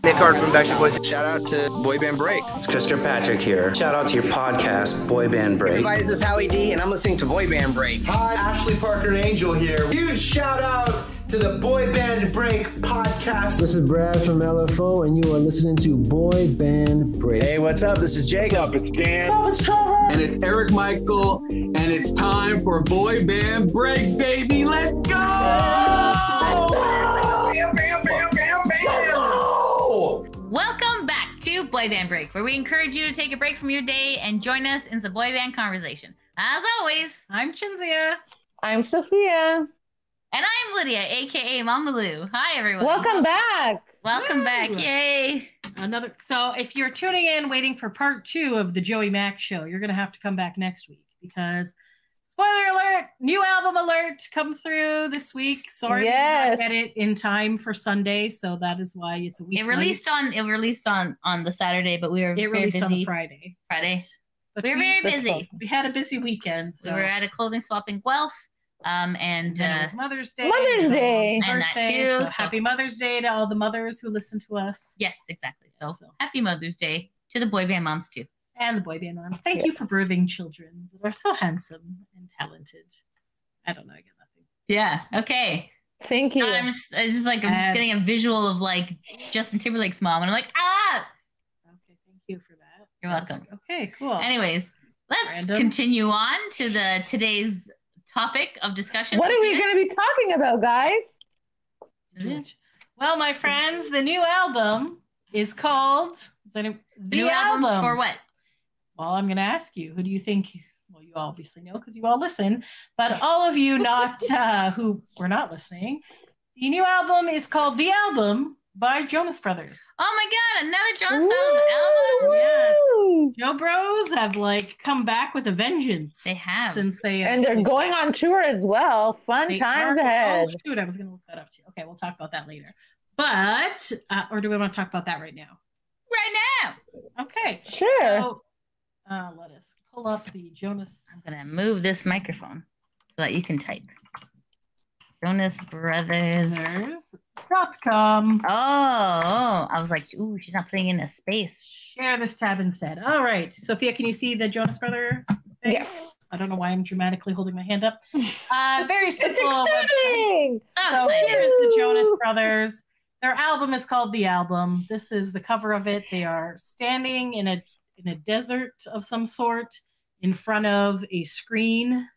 Nick Hart from Backstreet Boys. Shout out to Boy Band Break. It's Chris Kirkpatrick here. Shout out to your podcast, Boy Band Break. Everybody, this is Howie D, and I'm listening to Boy Band Break. Hi, Ashley Parker Angel here. Huge shout out to the Boy Band Break podcast. This is Brad from LFO, and you are listening to Boy Band Break. Hey, what's up? This is Jacob. It's Dan. What's up? It's Trevor. And it's Eric Michael, and it's time for Boy Band Break, baby. Let's go! Bam, bam, bam, bam, bam. Welcome back to Boy Band Break, where we encourage you to take a break from your day and join us in some boy band conversation. As always, I'm Chinzia. I'm Sophia. And I'm Lydia, aka Mama Lou. Hi, everyone. Welcome back. Welcome back. Yay. So if you're tuning in waiting for part 2 of the Joey Mac show, you're going to have to come back next week because, spoiler alert, new album alert come through this week. Sorry we did not get it in time for Sunday, so that is why it's a week It released on the Saturday, but we were very busy. On the Friday. But we were very busy. We had a busy weekend. So. We were at a clothing swap in Guelph. And then it was Mother's Day. Mother's Day. And that too. So happy Mother's Day to all the mothers who listen to us. Yes, exactly. So happy Mother's Day to the boy band moms too. And the boy band moms. Thank you for birthing children that are so handsome and talented. I don't know. I got nothing. Yeah. Okay. Thank you. I'm just getting a visual of like Justin Timberlake's mom, and I'm like, ah. Okay. Thank you for that. You're welcome. Okay. Cool. Anyways, let's continue on to today's topic of discussion. What are we going to be talking about, guys? Well, my friends, the new album is called the new album for what? Well, I'm going to ask you. Who do you think? Well, you obviously know because you all listen, but all of you not who were not listening, the new album is called The Album by Jonas Brothers. Oh my God, another Jonas Brothers album. Yes. Joe Bros have come back with a vengeance. They have. And they're going on tour as well. Fun times ahead. Oh shoot, I was gonna look that up too. Okay, we'll talk about that later. But or do we want to talk about that right now? Right now. Okay. Sure. So, let us pull up the Jonas. I'm gonna move this microphone so that you can type. Jonas Brothers.com. Oh, I was like, ooh, she's not putting in a space. Share this tab instead. All right. Sophia, can you see the Jonas Brother thing? Yes. I don't know why I'm dramatically holding my hand up. Very simple. It's exciting. So here's the Jonas Brothers. Their album is called The Album. This is the cover of it. They are standing in a desert of some sort in front of a screen.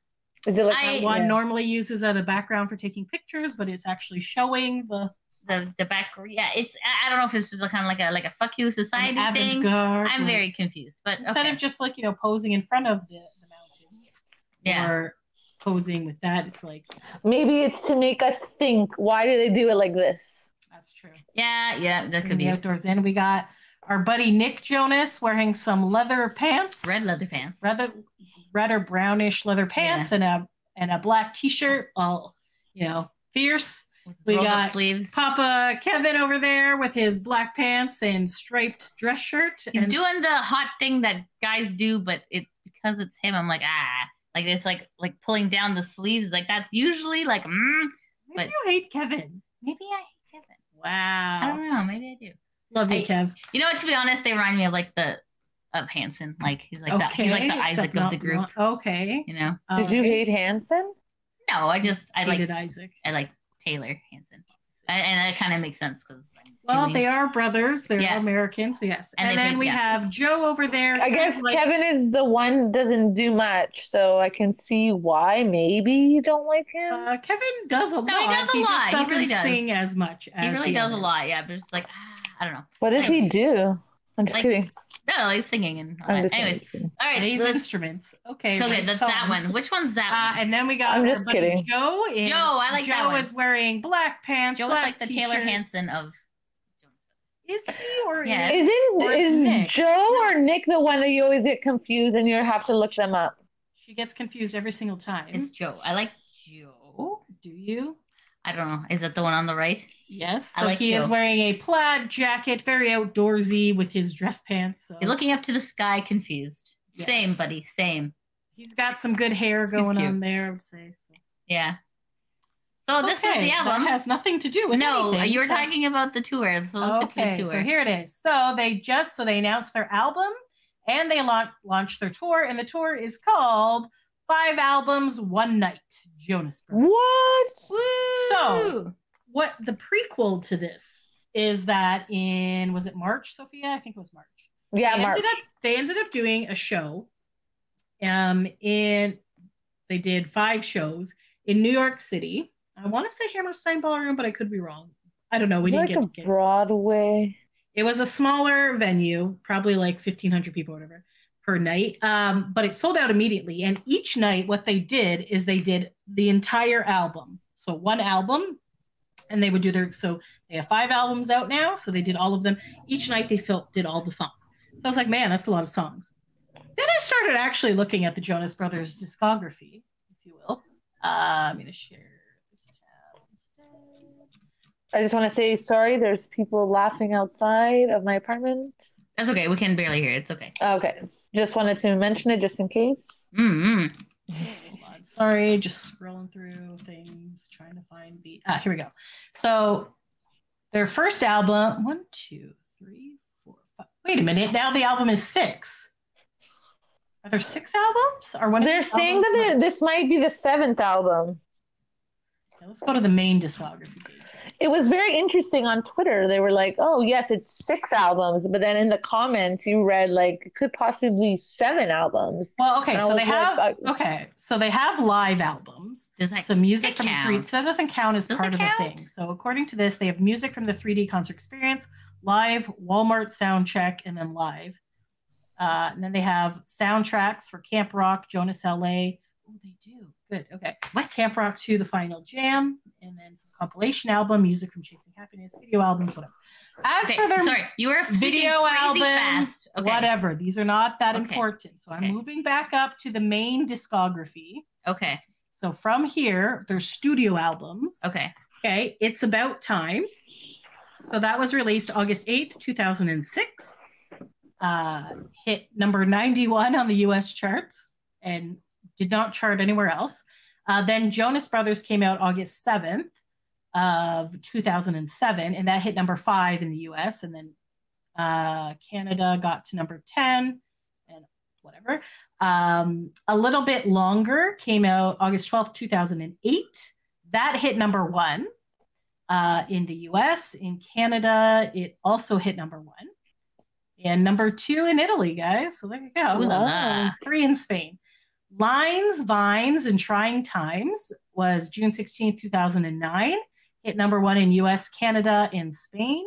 Is it like one normally uses as a background for taking pictures, but it's actually showing the back. Yeah, it's I don't know if it's just kind of like a fuck you society thing. I'm very confused. But instead of just posing in front of the mountains, or posing with that, it's like maybe it's to make us think. Why do they do it like this? That's true. Yeah, that could be outdoors. And we got our buddy Nick Jonas wearing some leather pants, red leather pants, red or brownish leather pants, and a black t-shirt, all fierce. We got sleeves. Papa Kevin over there with his black pants and striped dress shirt. He's doing the hot thing that guys do, but because it's him, I'm like it's like pulling down the sleeves. Like that's usually like. Maybe you hate Kevin. Maybe I hate Kevin. Wow. I don't know. Maybe I do. Love you, Kev. You know what? To be honest, they remind me of of Hanson. Like he's like he's like the Isaac of the group. Okay. You know. Did you hate Hanson? No, I hated Isaac. I like Taylor Hanson, and that kind of makes sense because. Well, they are brothers. They're Americans, yes. And then we have Joe over there. I guess Kevin is the one doesn't do much, so I can see why maybe you don't like him. Kevin does a lot. He does a lot. Just doesn't he really does. sing as much as he really does others. a lot. Yeah, but just I don't know. What does he do? I'm just kidding. No, he's singing and all that. Anyways, all right. These instruments. Okay. Okay, that's that one. Which one's that one? And then we got I'm just kidding. Joe. Joe, I like that one. Joe is wearing black pants, Joe black is like the t-shirt. Taylor Hanson of. Is he or is Nick? Joe or Nick the one that you always get confused and you have to look them up? She gets confused every single time. It's Joe. I like Joe. Do you? I don't know. Is that the one on the right? Yes. So he is wearing a plaid jacket, very outdoorsy with his dress pants. So. You're looking up to the sky, confused. Yes. Same, buddy. Same. He's got some good hair going on there, I would say. So. Yeah. So this is the album. That has nothing to do with anything. You were talking about the tour. So let's get to the tour. So here it is. So they announced their album and they launched their tour, and the tour is called 5 Albums, One Night, Jonas Brothers. What? Woo! So what the prequel to this is that was it March, Sophia? I think it was March. Yeah, March. They ended up doing a show. They did 5 shows in New York City. I want to say Hammerstein Ballroom, but I could be wrong. I don't know. We didn't get tickets. Broadway. It was a smaller venue, probably like 1,500 people or whatever per night. But it sold out immediately. And each night, what they did is they did the entire album. So one album, and they would do so they have 5 albums out now. So they did all of them. Each night they did all the songs. So I was like, man, that's a lot of songs. Then I started actually looking at the Jonas Brothers discography, if you will. I'm going to share this tab instead. I just want to say sorry. There's people laughing outside of my apartment. That's okay. We can barely hear it. It's okay. Okay. Just wanted to mention it just in case. Hold on. Sorry, just scrolling through things, trying to find here we go. So their first album, 1, 2, 3, 4, 5. Wait a minute. Now the album is 6. Are there 6 albums? Or one? They're saying that this might be the 7th album. Okay, let's go to the main discography page. It was very interesting on Twitter. They were like, "Oh yes, it's 6 albums," but then in the comments you read like it could possibly 7 albums. Well, okay, so they have live albums. Does that so music from the 3D. So that doesn't count as Does part it of count? the thing. So according to this, they have music from the 3D concert experience, live, Walmart sound check, and then live. And then they have soundtracks for Camp Rock, Jonas LA. Oh, they do. Good. Okay. What? Camp Rock 2, The Final Jam, and then some compilation album, music from Chasing Happiness, video albums, whatever. As for their you were video albums, fast. Okay. whatever, these are not that Okay. important. So I'm Okay. moving back up to the main discography. Okay. So from here, there's studio albums. Okay. Okay. It's About Time. So that was released August 8th, 2006. Hit number 91 on the US charts and did not chart anywhere else. Then Jonas Brothers came out August 7th of 2007, and that hit number 5 in the US. And then Canada got to number 10 and whatever. A little bit longer came out August 12th, 2008. That hit number 1 in the US. In Canada, it also hit number 1. And number 2 in Italy, guys. So there you go. Ooh la la. 3 in Spain. Lines, Vines, and Trying Times was June 16th, 2009. Hit number 1 in US, Canada, and Spain.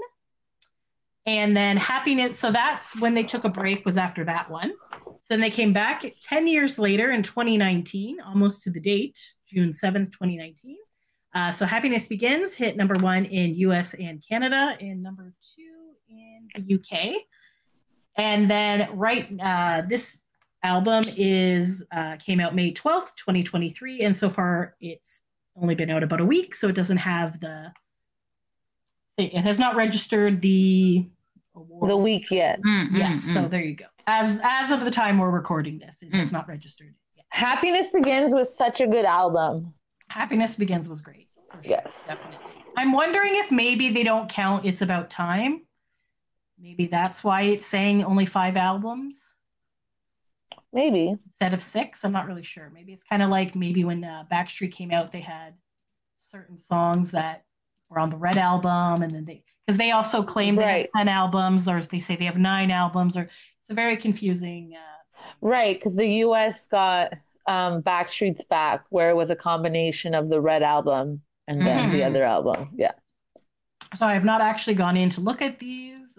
And then Happiness. So that's when they took a break, was after that one. So then they came back 10 years later in 2019, almost to the date, June 7th, 2019. So Happiness Begins hit number 1 in US and Canada, and number 2 in the UK. And then this album came out May 12th, 2023. And so far it's only been out about a week. So it doesn't have it has not registered the award. The week yet. Yes. So there you go. As of the time we're recording this, it has not registered yet. Happiness Begins was such a good album. Happiness Begins was great. For sure, Yes. definitely. I'm wondering if maybe they don't count It's About Time. Maybe that's why it's saying only 5 albums Maybe. instead of 6. I'm not really sure. Maybe it's kind of like maybe when Backstreet came out, they had certain songs that were on the Red album, and then because they also claim they have 10 albums, or they say they have 9 albums, or it's a very confusing. Right, because the US got Backstreet's Back, where it was a combination of the Red album and then the other album. Yeah. So I have not actually gone in to look at these,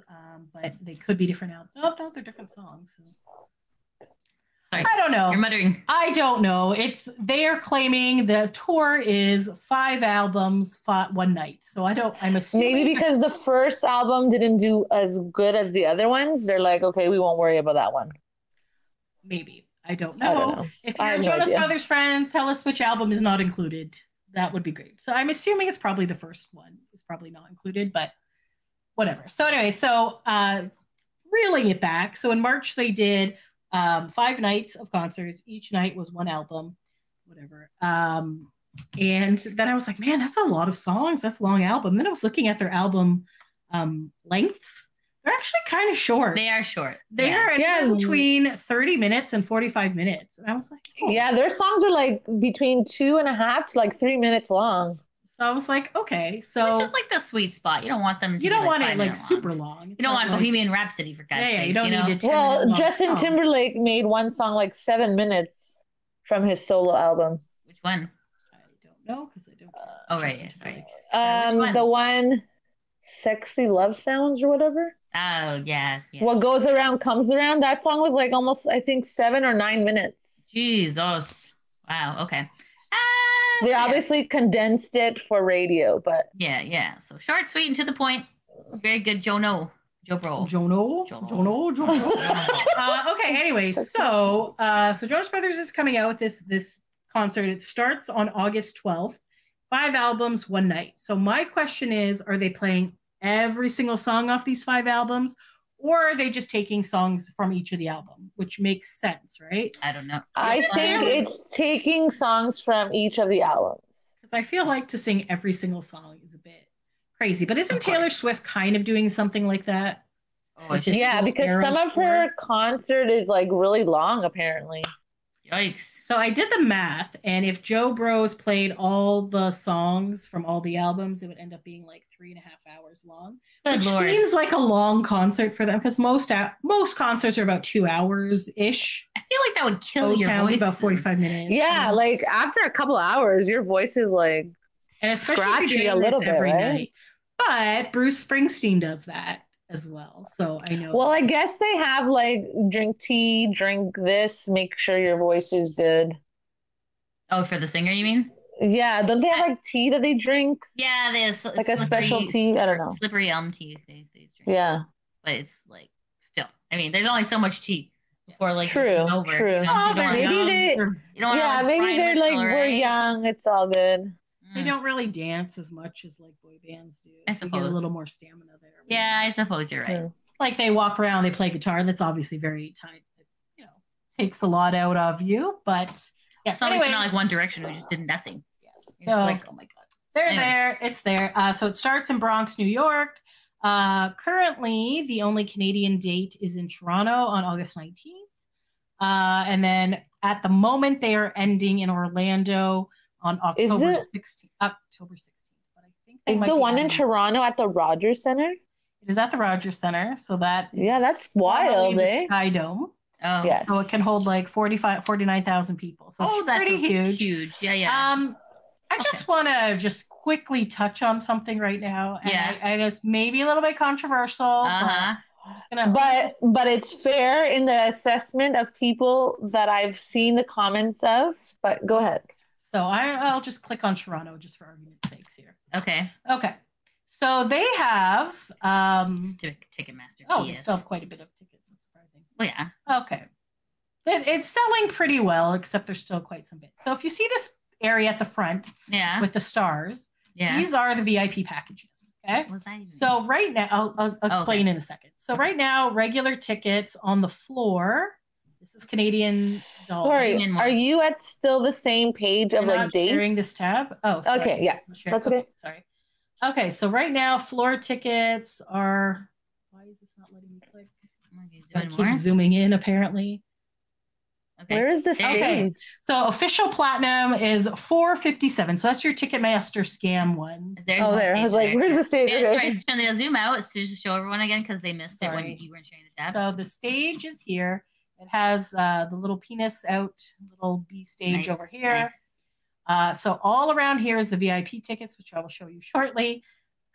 but they could be different albums. No, they're different songs. Sorry. I don't know. You're muttering. I don't know. They are claiming the tour is 5 albums, 1 night. So I'm assuming Maybe because the first album didn't do as good as the other ones, they're like, okay, we won't worry about that one. Maybe. I don't know. If I you're have no Jonas idea. Brothers friends, tell us which album is not included. That would be great. So I'm assuming it's probably the first one is probably not included, but whatever. So anyway, reeling it back. So in March, they did 5 nights of concerts. Each night was 1 album, whatever. And then I was like, man, that's a lot of songs. That's a long album. Then I was looking at their album lengths. They're actually kind of short. They are short. They are anywhere between 30 minutes and 45 minutes. And I was like, oh. Yeah, their songs are like between 2.5 to like 3 minutes long. So I was like, okay. So it's just like the sweet spot. You don't want them to you don't be want like it like super long. You don't want Bohemian Rhapsody for God's sake. You don't need to. Well, Justin Timberlake made one song like 7 minutes from his solo album. Which one? I don't know because I don't. Oh right, yeah, sorry. The one, "Sexy Love Sounds" or whatever. Oh yeah. What goes around comes around. That song was like almost, I think, 7 or 9 minutes. Jesus. Wow. Okay. They obviously condensed it for radio, but yeah. So short, sweet, and to the point. Very good, Jono. Jono. Okay. Anyway, so Jonas Brothers is coming out with this concert. It starts on August 12th. 5 albums, 1 night. So my question is, are they playing every single song off these 5 albums, or are they just taking songs from each of the album, which makes sense, right? I don't know. I think it's taking songs from each of the albums. Because I feel like to sing every single song is a bit crazy. But isn't Taylor Swift kind of doing something like that? Yeah, because some of her concert is like really long, apparently. Yikes. So I did the math, and if Joe Bros played all the songs from all the albums, it would end up being like 3.5 hours long. Good which Lord. Seems like a long concert for them, because most concerts are about 2 hours-ish. I feel like that would kill your voice. About 45 minutes. Yeah, like after a couple hours, your voice is like and especially scratchy a little bit, every right? night. But Bruce Springsteen does that as well, so I know. Well, I guess they have like drink tea, drink this, make sure your voice is good. Oh, for the singer, you mean? Yeah, don't they have like tea that they drink? Yeah, they have like a special tea. I don't know. Slippery elm tea. They drink. Yeah, but it's like still. I mean, there's only so much tea before like true. it's over. True. You know? Maybe they're like we're young. It's all good. They don't really dance as much as like boy bands do. I so you get a little more stamina there. Yeah, I suppose you're right. Like they walk around, they play guitar. That's obviously very tight. It, takes a lot out of you. But yes, it's not like One Direction who just did nothing. Yes. It's so like, oh my god, they're there. It's there. So it starts in Bronx, New York. Currently, the only Canadian date is in Toronto on August 19th. And then at the moment, they are ending in Orlando on October 16th. October 16th. But I think is the one in Toronto at the Rogers Center? It is at the Rogers Center. So that is that's wild, the Skydome. Oh, yeah. So it can hold like 49,000 people. So it's pretty huge. Huge. Yeah. I just want to quickly touch on something right now. And I just maybe a little bit controversial. But it's fair in the assessment of people that I've seen the comments of. But go ahead. So I'll just click on Toronto just for argument's sakes here. Okay. So they have Ticketmaster. Oh, they still have quite a bit of tickets. That's surprising. Well, yeah. Okay. It's selling pretty well, except there's still quite some bits. So if you see this area at the front with the stars, these are the VIP packages. Okay. So right now, I'll explain in a second. So right now, regular tickets on the floor. This is Canadian dollars. Sorry, are you at still the same page of like dates? Sharing this tab. Oh, sorry. Okay, yeah, that's okay. Sorry. Okay, so right now, floor tickets are. Why is this not letting me click? I keep zooming in. Apparently. Okay. Where is this? Okay, so official platinum is $457. So that's your Ticketmaster scam one. There. I was like, where's the stage? Yeah, sorry, they'll zoom out to just show everyone again because they missed it when you weren't sharing the tab. So the stage is here. It has the little penis out, little B stage over here. Nice. So all around here is the VIP tickets, which I will show you shortly.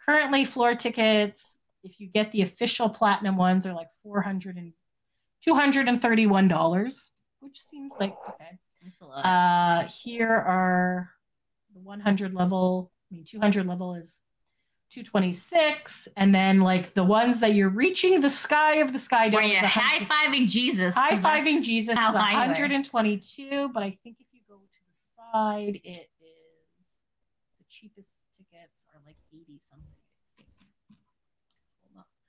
Currently, floor tickets, if you get the official platinum ones, are like $231, which seems like okay. That's a lot. Here are the 100 level. 200 level is $226, and then like the ones that you're reaching the sky of the Skydome. Where you're high-fiving Jesus. High-fiving Jesus is $122, but I think if you go to the side, it is the cheapest tickets are like 80 something.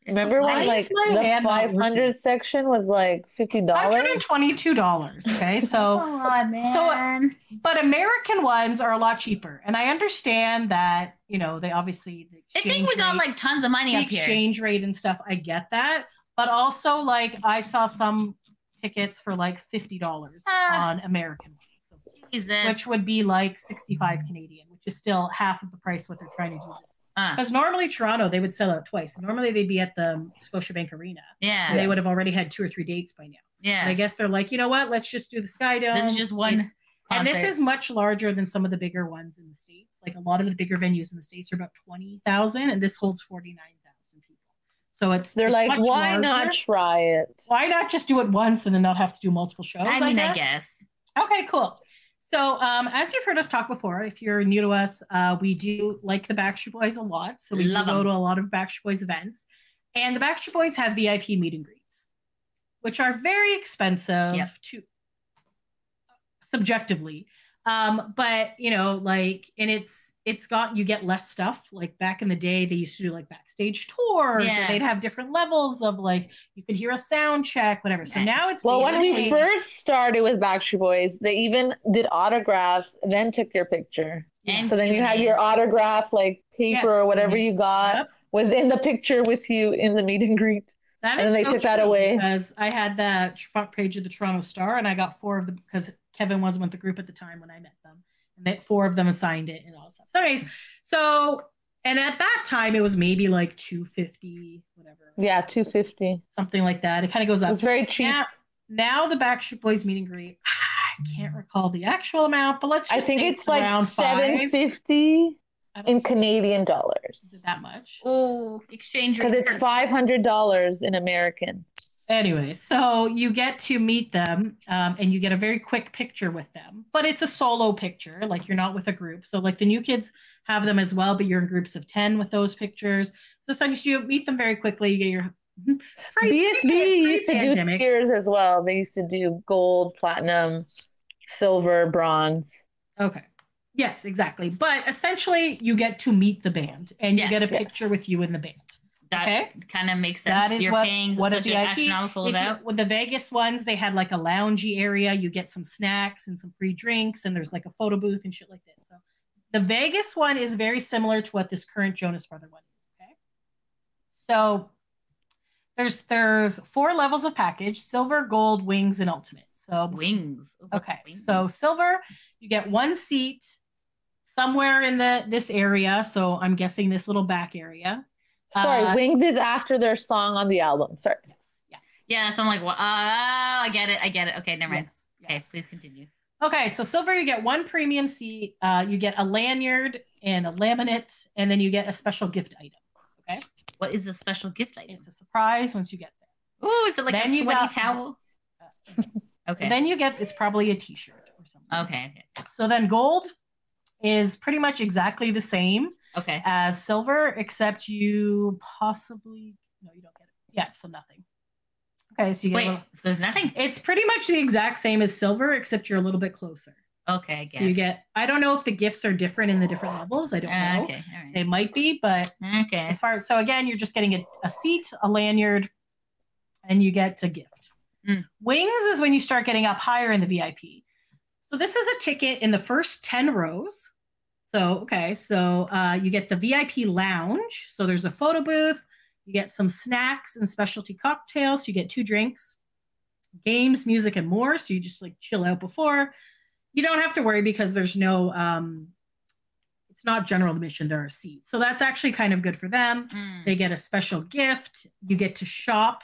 Remember when Why is my the hand not 500 section was like $50? $122. Okay, so but American ones are a lot cheaper, and I understand that they obviously I think we got like tons of money up here. Exchange rate and stuff. I get that, but also like I saw some tickets for like $50 on American ones, so, which would be like 65 Canadian, which is still half of the price what they're trying to do this. Because normally Toronto, they would sell out twice. Normally they'd be at the Scotiabank Arena. Yeah. And they would have already had 2 or 3 dates by now. Yeah. And I guess they're like, you know what? Let's just do the Skydome. This is just one. And this is much larger than some of the bigger ones in the States. Like a lot of the bigger venues in the States are about 20,000, and this holds 49,000 people. So they're like, much why larger. not try it? Why not just do it once and then not have to do multiple shows? I guess. Okay, cool. So as you've heard us talk before, if you're new to us, we do like the Backstreet Boys a lot. So we do go to a lot of Backstreet Boys events. And the Backstreet Boys have VIP meet and greets, which are very expensive to subjectively. But and you get less stuff. Like back in the day, they used to do like backstage tours, or they'd have different levels of like, you could hear a sound check, whatever. So now it's when we first started with Backstreet Boys, they even did autographs, then took your picture. And so then you had your autograph like paper or whatever you got was in the picture with you in the meet and greet. That and then they took that away. Because I had the front page of the Toronto Star, and I got 4 of them because Kevin was with the group at the time when I met them. And 4 of them assigned it and all that stuff. So anyways, and at that time it was maybe like $250, whatever. Yeah, $250. Something like that. It kind of goes up. It's very cheap. Now the Backstreet Boys meet and greet, I can't recall the actual amount, but let's just I think it's like around $750 in Canadian dollars. Is it that much? Oh, exchange rate. Because it's $500 in American. Anyway, so you get to meet them and you get a very quick picture with them, but it's a solo picture. Like you're not with a group. So like the new kids have them as well, but you're in groups of 10 with those pictures. So sometimes you meet them very quickly. You get your BSB used to do tiers as well. They used to do gold, platinum, silver, bronze. Okay. Yes, exactly. But essentially you get to meet the band and you get a picture with you in the band. That kind of makes sense. That is You're paying what such a an VIP. astronomical amount. With the Vegas ones, they had like a loungy area. You get some snacks and some free drinks, and there's like a photo booth and shit like this. So the Vegas one is very similar to what this current Jonas Brothers one is. Okay, so there's 4 levels of package: silver, gold, wings, and ultimate. So wings. Okay, so silver, you get 1 seat somewhere in this area. So I'm guessing this little back area. Sorry, Wings is after their song on the album. Sorry. Yes. Yeah, so I'm like, well, I get it. Okay, never mind. Yes. Okay, please continue. Okay, so silver, you get 1 premium seat, you get a lanyard and a laminate, and then you get a special gift item. Okay. What is a special gift item? It's a surprise once you get there. Oh, is it like a sweaty towel? Okay. Then it's probably a t-shirt or something. Okay. So then gold is pretty much exactly the same. Okay. As silver, except you possibly you don't get it. Yeah, so nothing. Okay, so you get so there's nothing. It's pretty much the exact same as silver, except you're a little bit closer. Okay, I guess. So you get. I don't know if the gifts are different in the different levels. I don't know. Okay, all right. They might be, but okay. So again, you're just getting a seat, a lanyard, and you get a gift. Wings is when you start getting up higher in the VIP. So this is a ticket in the first 10 rows. So, you get the VIP lounge. So there's a photo booth. You get some snacks and specialty cocktails. You get 2 drinks, games, music, and more. So you just like chill out before. You don't have to worry because there's no, it's not general admission. There are seats. So that's actually kind of good for them. They get a special gift. You get to shop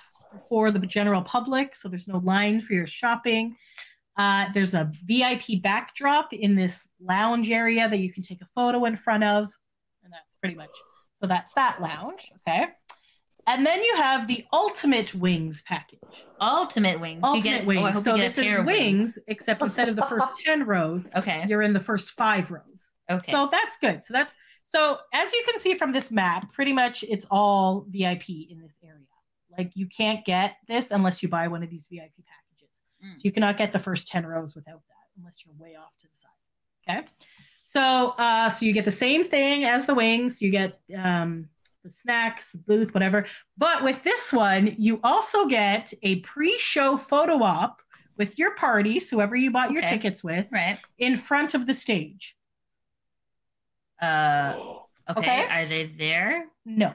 for the general public. So there's no line for your shopping. There's a VIP backdrop in this lounge area that you can take a photo in front of. And that's pretty much, so that's that lounge. Okay. And then you have the Ultimate Wings package. Ultimate Wings. Ultimate Wings. So this is wings, except instead of the first 10 rows, you're in the first 5 rows. Okay. So that's good. So as you can see from this map, pretty much it's all VIP in this area. Like you can't get this unless you buy one of these VIP packages. So you cannot get the first 10 rows without that unless you're way off to the side. Okay. So you get the same thing as the wings. You get the snacks, the booth, whatever. But with this one, you also get a pre-show photo op with your parties, whoever you bought your tickets with, in front of the stage. Okay. Are they there? No.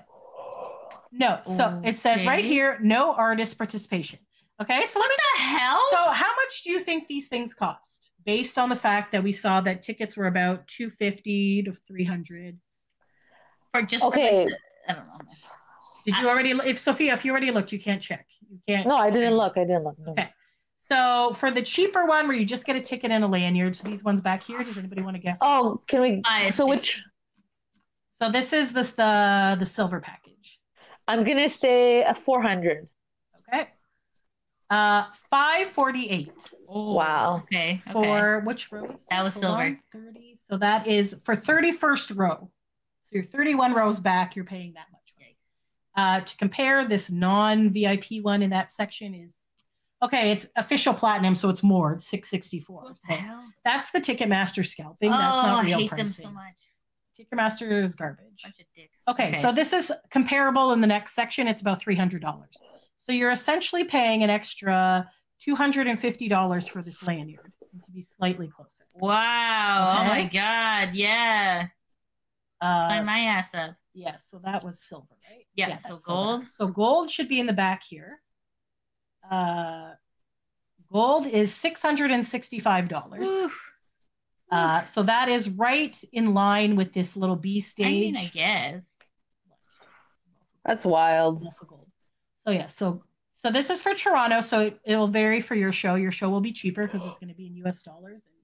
So it says right here, no artist participation. Okay, so what the hell? So how much do you think these things cost? Based on the fact that we saw that tickets were about $250 to $300. For just I don't know. Did you already? If you already looked, you can't check. You can't. No, I didn't look. No. Okay. So for the cheaper one, where you just get a ticket and a lanyard, so these ones back here. Does anybody want to guess? Oh, can we? So which? So this is the silver package. I'm gonna say a 400. Okay. 548. Oh, wow. Okay. For which row? That was silver. 30. So that is for 31st row. So you're 31 rows back. You're paying that much. To compare, this non-VIP one in that section is it's official platinum, so it's more. It's $664. So that's the Ticketmaster scalping. That's not real pricing. Them so much. Ticketmaster is garbage. Bunch of dicks. Okay, so this is comparable in the next section. It's about $300. So you're essentially paying an extra $250 for this lanyard to be slightly closer. Wow. Okay. Oh my God. Yeah. Sign my ass up. Yes. So that was silver, right? Yeah. So gold. Silver. So gold should be in the back here. Gold is $665. So that is right in line with this little B stage. I mean, I guess. That's wild. So yeah, so this is for Toronto, so it will vary for your show. Your show will be cheaper because it's going to be in US dollars and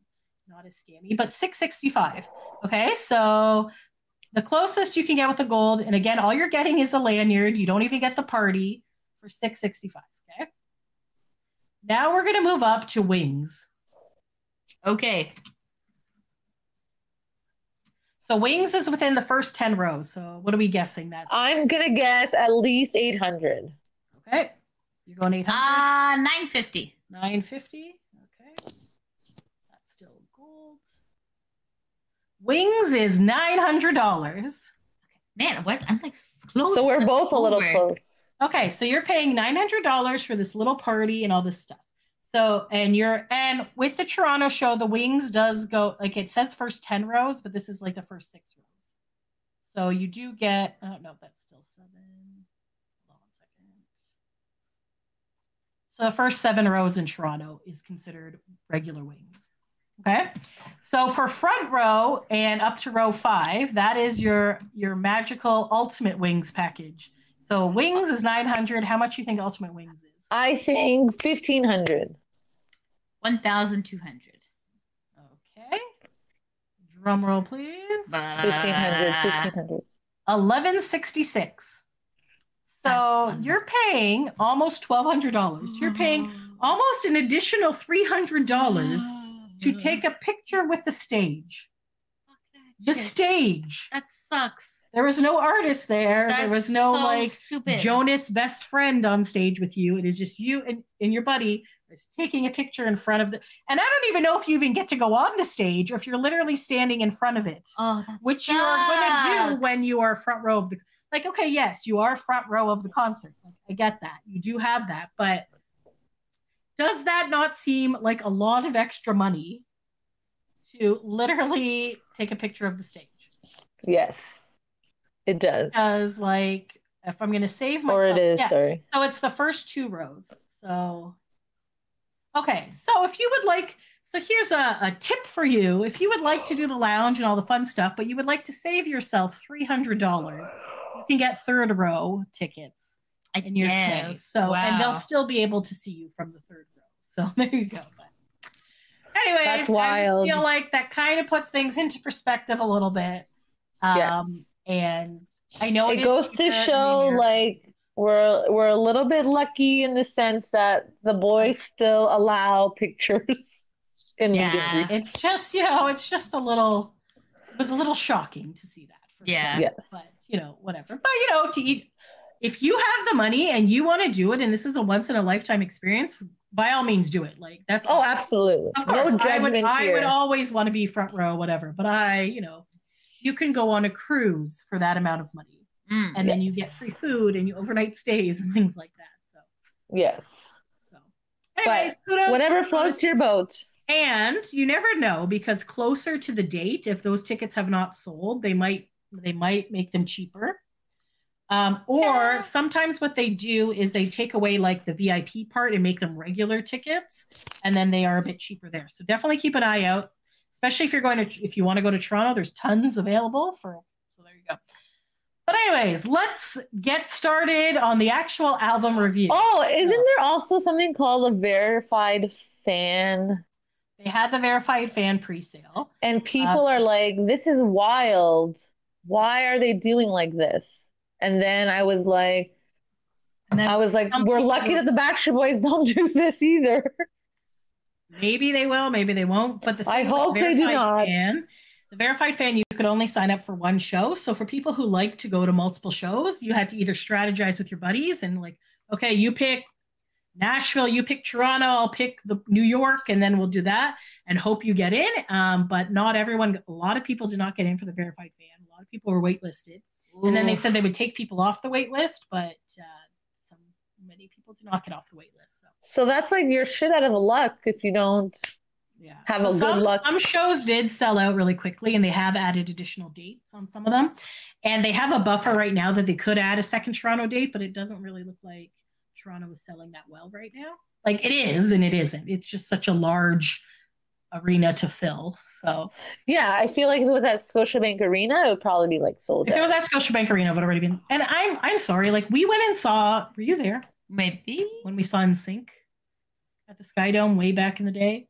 not as scammy, but $665. Okay, so the closest you can get with the gold, and again, all you're getting is a lanyard. You don't even get the party for $665. Okay. Now we're going to move up to wings. Okay. So wings is within the first 10 rows. So what are we guessing that's? I'm going to guess at least 800. Okay. You're going 800? 950. 950. Okay. That's still gold. Wings is $900. Man, what? I'm like close. So we're both a little close. Okay, so you're paying $900 for this little party and all this stuff. So, and with the Toronto show, the wings does go, like it says first 10 rows, but this is like the first 6 rows. So you do get, oh no, that's still 7. Hold on 1 second. So the first 7 rows in Toronto is considered regular wings. Okay. So for front row and up to row 5, that is your magical ultimate wings package. So wings is 900. How much do you think ultimate wings is? I think 1,500. 1,200. Okay. Drum roll, please. 1,500. 1,166. So you're paying almost $1,200. You're paying almost an additional $300 to take a picture with the stage. The stage. That sucks. There was no artist there. There was no stupid. Jonas best friend on stage with you. It is just you and your buddy is taking a picture in front of the. And I don't even know if you even get to go on the stage or if you're literally standing in front of it. Oh, which you are going to do when you are front row of the. Like, okay, yes, you are front row of the concert. Like, I get that. You do have that, but does that not seem like a lot of extra money to literally take a picture of the stage? Yes. It does. Because, like, if I'm going to save myself... Or it is, sorry. So it's the first 2 rows. So, okay. So if you would like... So here's a tip for you. If you would like to do the lounge and all the fun stuff, but you would like to save yourself $300, you can get third row tickets in your case. So, and they'll still be able to see you from the third row. So there you go. But anyways, that's wild. I just feel like that kind of puts things into perspective a little bit. Yes. And I know it goes to show like we're a little bit lucky in the sense that the boys still allow pictures in meet and greet. It's just, it's just it was a little shocking to see that for sure. Yes. But whatever. But to eat, if you have the money and you want to do it and this is a once in a lifetime experience, by all means do it. Like that's awesome. Absolutely. Of course, no judgment here. I would always want to be front row, whatever. But you can go on a cruise for that amount of money. and then you get free food and you overnight stays and things like that. So yes. So, anyways, but whatever floats your boat. And you never know, because closer to the date, if those tickets have not sold, they might make them cheaper. Or sometimes what they do is they take away like the VIP part and make them regular tickets, and then they are a bit cheaper there. So definitely keep an eye out, especially if you want to go to Toronto. There's tons available so there you go. But anyways, let's get started on the actual album review. Oh, isn't there also something called a verified fan? They had the verified fan pre-sale, and people are like, "This is wild. Why are they doing like this?" And then I was like, we're lucky that the Backstreet Boys don't do this either. Maybe they will, maybe they won't. But I hope they do not. The verified fan, you could only sign up for one show. So for people who like to go to multiple shows, you had to either strategize with your buddies and like, okay, you pick Nashville, you pick Toronto, I'll pick the New York, and then we'll do that and hope you get in. But not everyone, a lot of people did not get in for the verified fan. A lot of people were waitlisted. And then they said they would take people off the wait list, but many people did not get off the wait list. So that's like your shit out of luck if you don't have good luck. Some shows did sell out really quickly, and they have added additional dates on some of them. And they have a buffer right now that they could add a second Toronto date, but it doesn't really look like Toronto is selling that well right now. Like it is and it isn't. It's just such a large arena to fill. So yeah, I feel like if it was at Scotiabank Arena, it would probably be like sold out. If it was at Scotiabank Arena, it would already been. And I'm sorry, like we went and saw. Were you there? Maybe when we saw NSYNC at the Skydome way back in the day.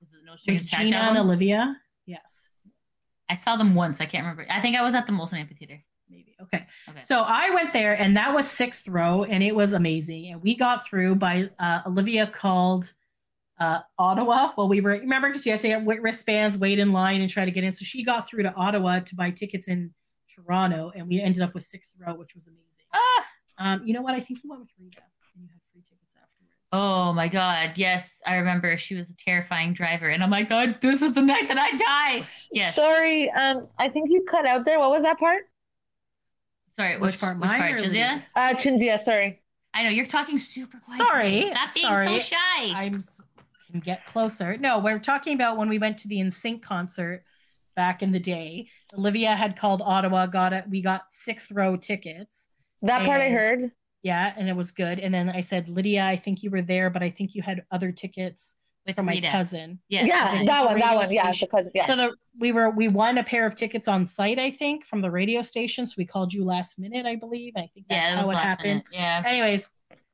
Was it No Strings Attached? Gina and Olivia. Yes, I saw them once. I can't remember. I think I was at the Molson Amphitheater. Maybe. Okay. So I went there, and that was 6th row, and it was amazing. And we got through by Olivia called Ottawa. Well, remember, because you had to get wristbands, wait in line, and try to get in. So she got through to Ottawa to buy tickets in Toronto, and we ended up with 6th row, which was amazing. You know what? I think you went with Rita, and you had free tickets afterwards. Oh my God! Yes, I remember. She was a terrifying driver, and I'm like, God, this is the night that I die. Yes. Sorry, I think you cut out there. What was that part? Sorry, which part? Chinzia? Chinzia, sorry. I know you're talking super quiet. Sorry. Stop being so shy. Can get closer. No, we're talking about when we went to the NSYNC concert back in the day. Olivia had called Ottawa, we got 6th row tickets. That part I heard. Yeah, and it was good. And then I said, Lydia, I think you were there, but I think you had other tickets from my cousin. Yeah, that one. Yeah, the cousin. Yeah. So we won a pair of tickets on site, I think, from the radio station. So we called you last minute, I believe. I think that's how it happened. Yeah. Anyways,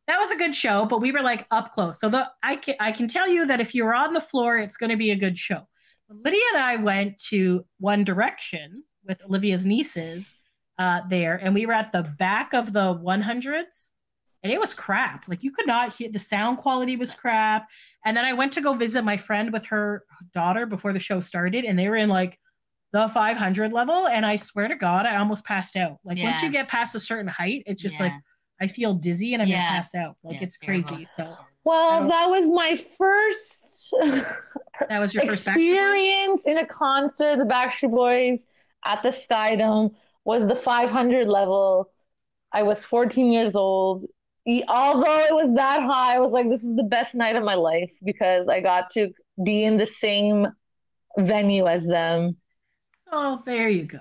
that was a good show, but we were like up close. So I can tell you that if you're on the floor, it's going to be a good show. Lydia and I went to One Direction with Olivia's nieces there, and we were at the back of the 100s, and it was crap. Like you could not hear, the sound quality was crap. And then I went to go visit my friend with her daughter before the show started, and they were in like the 500 level, and I swear to God, I almost passed out. Like once you get past a certain height, it's just like I feel dizzy and I'm gonna pass out. Like it's crazy. So that was my first that was your first experience in a concert. The Backstreet Boys at the Skydome was the 500 level. I was 14 years old. Although it was that high, I was like, this is the best night of my life because I got to be in the same venue as them. Oh, there you go.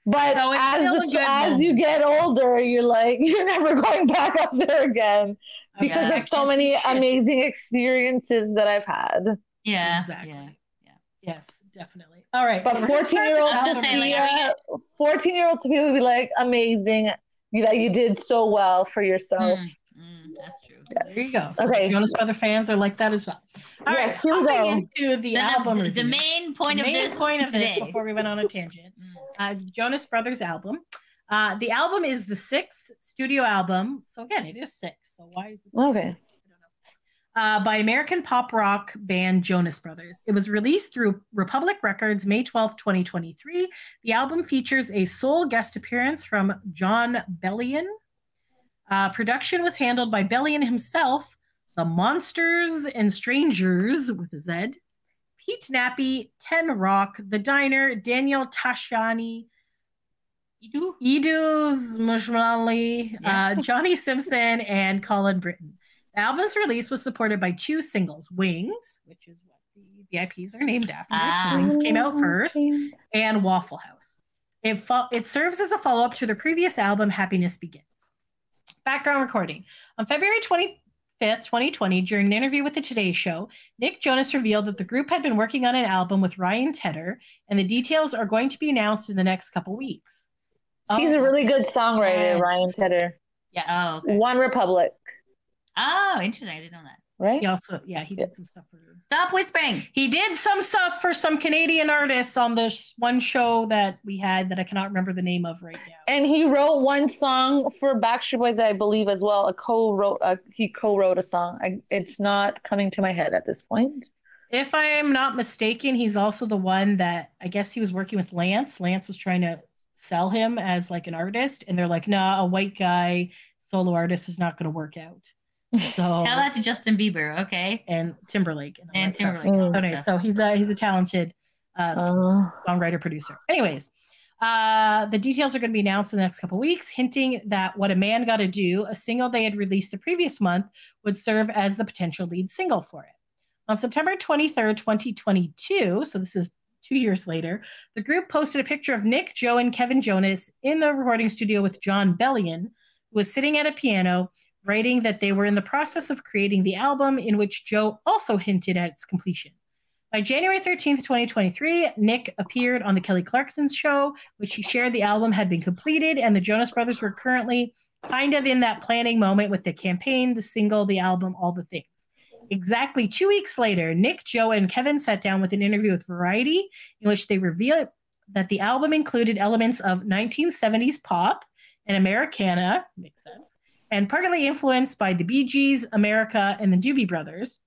But as you get older, you're like, you're never going back up there again because of so many amazing experiences that I've had. Yeah. Exactly. Yeah. Yes, definitely. All right. But 14-year-old Sophia would be like, amazing that you did so well for yourself. That's true. Yes. There you go. So Jonas Brothers fans are like that as well. All right, here we go. Into the album review. The main point of this before we went on a tangent is the Jonas Brothers album. The album is the 6th studio album. So again, it is 6. So why is it? Okay. I don't know. By American pop rock band Jonas Brothers. It was released through Republic Records May 12th, 2023. The album features a sole guest appearance from John Bellion. Production was handled by Bellion himself, the Monsters and Strangers with a Z, Pete Nappy, Ten Rock, The Diner, Daniel Tashiani, Idus Mujmali, Johnny Simpson, and Colin Britton. The album's release was supported by 2 singles, Wings, which is what the VIPs are named after. So Wings came out first, and Waffle House. It serves as a follow-up to their previous album, Happiness Begins. Background recording. On February 25th, 2020, during an interview with the Today Show, Nick Jonas revealed that the group had been working on an album with Ryan Tedder, and the details are going to be announced in the next couple weeks. He's a really good songwriter, Ryan Tedder. Yes. Oh, okay. One Republic. Oh, interesting. I didn't know that. Right? He also, he did some stuff for... Stop whispering. He did some stuff for some Canadian artists on this one show that we had that I cannot remember the name of right now. And he wrote one song for Backstreet Boys, I believe, as well. He co-wrote a song. It's not coming to my head at this point. If I am not mistaken, he's also the one that, I guess he was working with Lance. Lance was trying to sell him as like an artist, and they're like, nah, a white guy solo artist is not going to work out. So tell that to Justin Bieber, okay? And Timberlake. And Timberlake. So anyway, so he's a talented songwriter producer. Anyways, the details are going to be announced in the next couple of weeks, hinting that What a Man Gotta Do, a single they had released the previous month, would serve as the potential lead single for it. On September 23rd, 2022, so this is 2 years later, the group posted a picture of Nick, Joe, and Kevin Jonas in the recording studio with John Bellion, who was sitting at a piano, writing that they were in the process of creating the album, in which Joe also hinted at its completion. By January 13th, 2023, Nick appeared on the Kelly Clarkson's show, which he shared the album had been completed, and the Jonas Brothers were currently kind of in that planning moment with the campaign, the single, the album, all the things. Exactly 2 weeks later, Nick, Joe, and Kevin sat down with an interview with Variety, in which they revealed that the album included elements of 1970s pop and Americana, makes sense, and partly influenced by the Bee Gees, America, and the Doobie Brothers.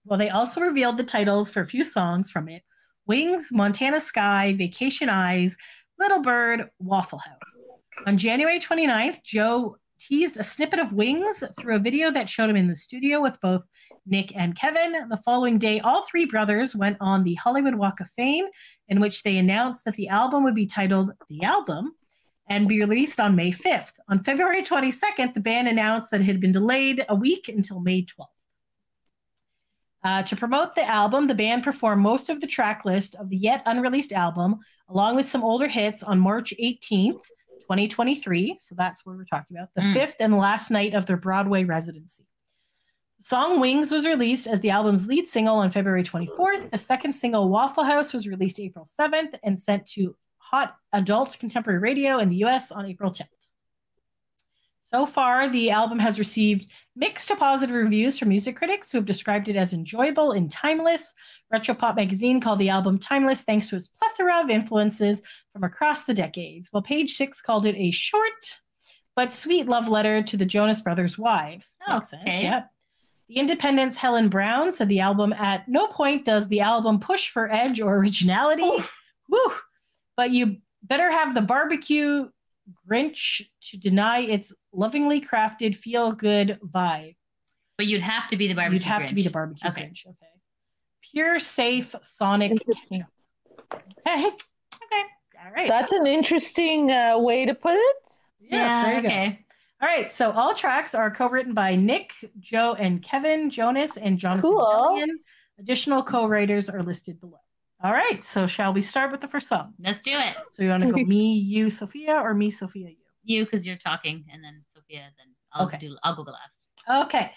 Well, they also revealed the titles for a few songs from it: Wings, Montana Sky, Vacation Eyes, Little Bird, Waffle House. On January 29th, Joe teased a snippet of Wings through a video that showed him in the studio with both Nick and Kevin. The following day, all 3 brothers went on the Hollywood Walk of Fame, in which they announced that the album would be titled The Album and be released on May 5th. On February 22nd, the band announced that it had been delayed a week until May 12th. To promote the album, the band performed most of the track list of the yet unreleased album, along with some older hits, on March 18th, 2023. So that's what we're talking about. The 5th and last night of their Broadway residency. The song Wings was released as the album's lead single on February 24th. The second single, Waffle House, was released April 7th and sent to Hot Adult Contemporary Radio in the US on April 10th. So far, the album has received mixed to positive reviews from music critics who have described it as enjoyable and timeless. Retro Pop magazine called the album timeless thanks to its plethora of influences from across the decades, while Page Six called it a short but sweet love letter to the Jonas Brothers' wives. Makes sense, yep. The Independent's Helen Brown said the album, at no point does the album push for edge or originality. Woo! But you better have the barbecue Grinch to deny its lovingly crafted feel-good vibe. But you'd have to be the barbecue Grinch. You'd have to be the barbecue Grinch, okay. Pure, safe, sonic ketchup. Okay. All right. That's an interesting way to put it. Yes, there you go. All right, so all tracks are co-written by Nick, Joe, and Kevin Jonas and Jonathan Bellion. Additional co-writers are listed below. All right, so shall we start with the first song? Let's do it. So you want to go me, you, Sophia, or me, Sophia, you? You, because you're talking, and then Sophia, then I'll go last. Okay.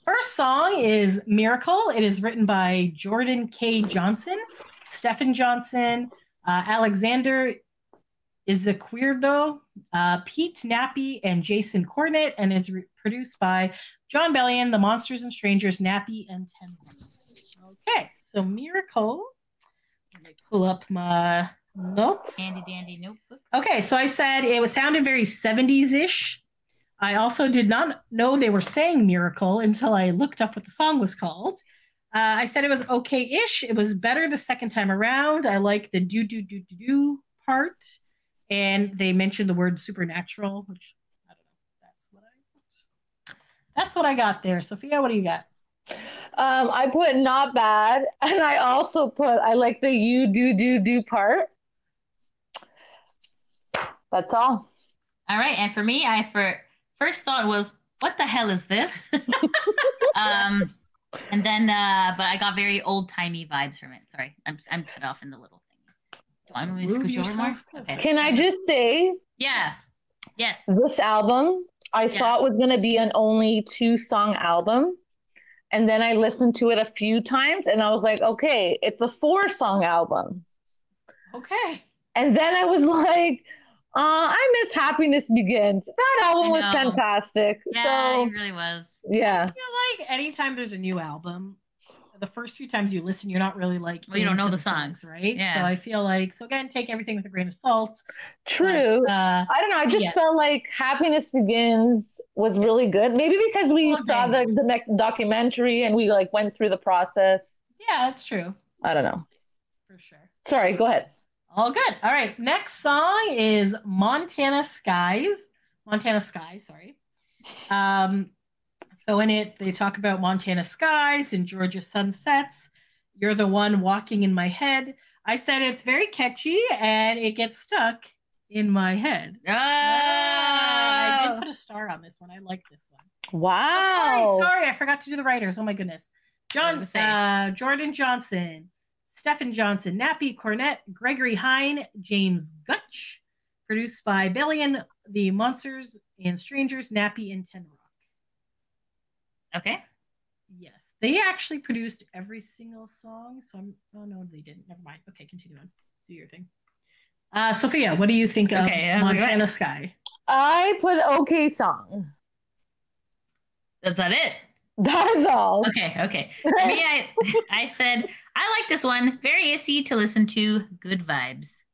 First song is Miracle. It is written by Jordan K. Johnson, Stephen Johnson, Alexander Izaquirdo, Pete Nappy, and Jason Cornett, and is produced by John Bellion, The Monsters and Strangers, Nappy, and Tim. Okay, so Miracle. Let me pull up my notes. Handy dandy notebook. Okay, so I said it sounded very 70s-ish. I also did not know they were saying Miracle until I looked up what the song was called. I said it was okay-ish. It was better the second time around. I like the do-do-do-do-do part. And they mentioned the word supernatural, which I don't know. That's what I got there. Sophia, what do you got? I put not bad, and I also put I like the you do part. That's all. All right, and for me, first thought was, what the hell is this? And then, but I got very old-timey vibes from it. Sorry, I'm cut off in the little thing. Do I want me to scooch over more? Okay. Can I just say? Yes. This album, I thought was going to be an only 2-song album. And then I listened to it a few times and I was like, okay, it's a 4-song album. Okay. And then I was like, I miss Happiness Begins. That album was fantastic. Yeah, it really was. Yeah. I feel like anytime there's a new album, the first few times you listen, you're not really like, well, you don't know the songs, right? Yeah. So I feel like, so again, take everything with a grain of salt. True. But, I don't know. I just felt like Happiness Begins was really good. Maybe because we saw the documentary and we like went through the process. Yeah, that's true. I don't know. For sure. Sorry, go ahead. All good. All right. Next song is Montana Sky, sorry. So in it, they talk about Montana skies and Georgia sunsets. You're the one walking in my head. I said it's very catchy and it gets stuck in my head. Oh. I did put a star on this one. I like this one. Wow. Oh, sorry. I forgot to do the writers. Oh my goodness. Jordan Johnson, Stephen Johnson, Nappy Cornett, Gregory Hine, James Gutch. Produced by Bellion, The Monsters and Strangers, Nappy, and Ten Rock. Okay. Yes. They actually produced every single song. So oh no, they didn't. Never mind. Okay, continue on. Do your thing. Sophia, what do you think of Montana Sky? I put okay song. That's not it. That's all. Okay. For me, I said, I like this one. Very easy to listen to. Good vibes.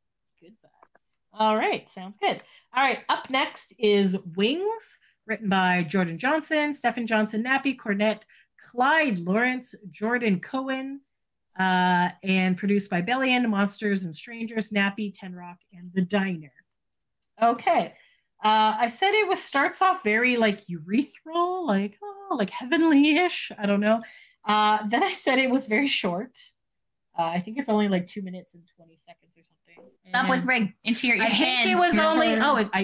Good vibes. All right. Sounds good. All right. Up next is Wings, written by Jordan Johnson, Stephen Johnson, Nappy Cornett, Clyde Lawrence, Jordan Cohen, and produced by Bellion, Monsters and Strangers, Nappy, Ten Rock, and The Diner. Okay. I said it starts off very like urethral, like heavenly-ish. I don't know. Then I said it was very short. I think it's only like 2 minutes and 20 seconds or something. Stop whispering into your hand. I think it was only,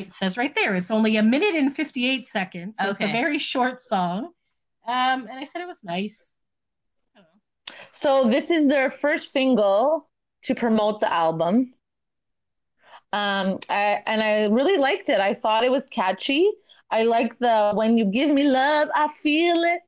it says right there, it's only 1 minute and 58 seconds. So it's a very short song. And I said it was nice. I don't know. So this is their first single to promote the album. I really liked it. I thought it was catchy. I like the when you give me love, I feel it.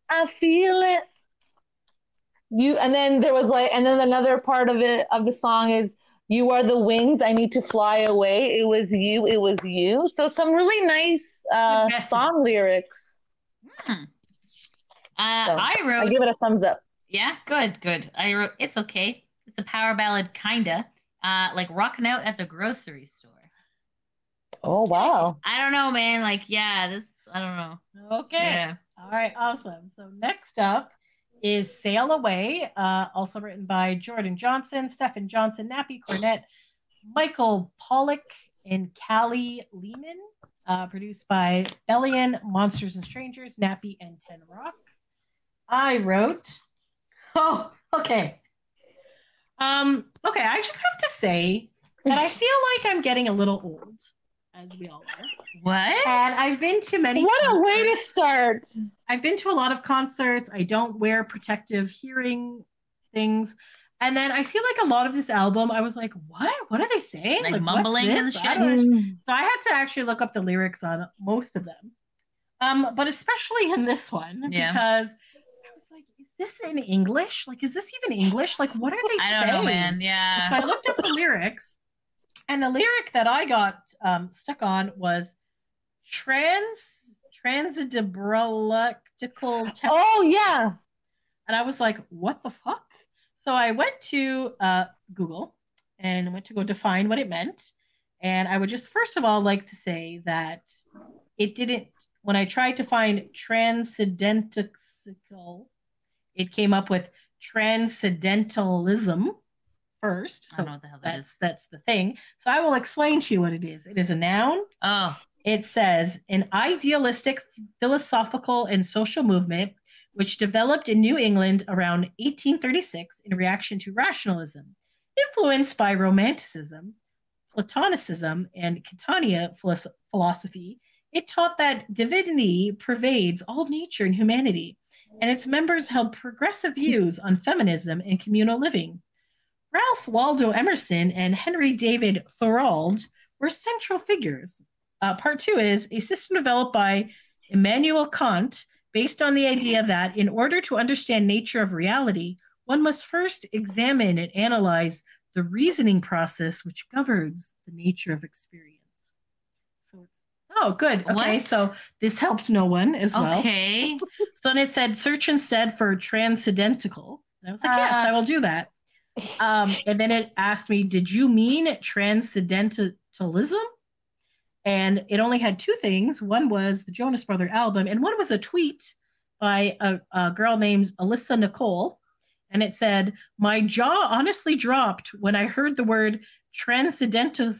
And then there was and then another part of the song is you are the wings, I need to fly away. It was you. So some really nice song lyrics. I give it a thumbs up. Yeah, good. I wrote it's okay. It's a power ballad kinda. Like rocking out at the grocery store. Oh wow. I don't know, man. I don't know. Okay. Yeah. All right, awesome. So next up is Sail Away, also written by Jordan Johnson, Stephen Johnson, Nappy Cornett, Michael Pollock, and Callie Lehman. Produced by Bellion, Monsters and Strangers, Nappy, and Ten Rock. I wrote, okay, I just have to say that I feel like I'm getting a little old, as we all are. What? And I've been to many. What a way to start. I've been to a lot of concerts. I don't wear protective hearing things. And then I feel like a lot of this album, I was like, what? What are they saying? Like mumbling and shit. So I had to actually look up the lyrics on most of them. But especially in this one, because I was like, is this in English? Like, is this even English? Like, what are they saying? I don't know, man. Yeah. So I looked up the lyrics, and the lyric that I got stuck on was transdibrolactical. Oh, yeah. And I was like, what the fuck? So I went to Google and went to go define what it meant. And I would just first of all like to say that it didn't, when I tried to find transcendentical, it came up with transcendentalism first. So I don't know what the hell that is. That's the thing. So I will explain to you what it is. It is a noun. Oh. It says an idealistic, philosophical, and social movement which developed in New England around 1836 in reaction to rationalism, influenced by Romanticism, Platonicism and Catania philosophy, it taught that divinity pervades all nature and humanity, and its members held progressive views on feminism and communal living. Ralph Waldo Emerson and Henry David Thoreau were central figures. Part 2 is a system developed by Immanuel Kant based on the idea that in order to understand nature of reality, one must first examine and analyze the reasoning process which governs the nature of experience. So it's good. Okay, What? so this helped no one as well. Okay. So then it said search instead for transcendental. And I was like, yes, I will do that. And then it asked me, did you mean transcendentalism? And it only had 2 things. One was the Jonas Brothers album, and one was a tweet by a girl named Alyssa Nicole. And it said, my jaw honestly dropped when I heard the word transcendental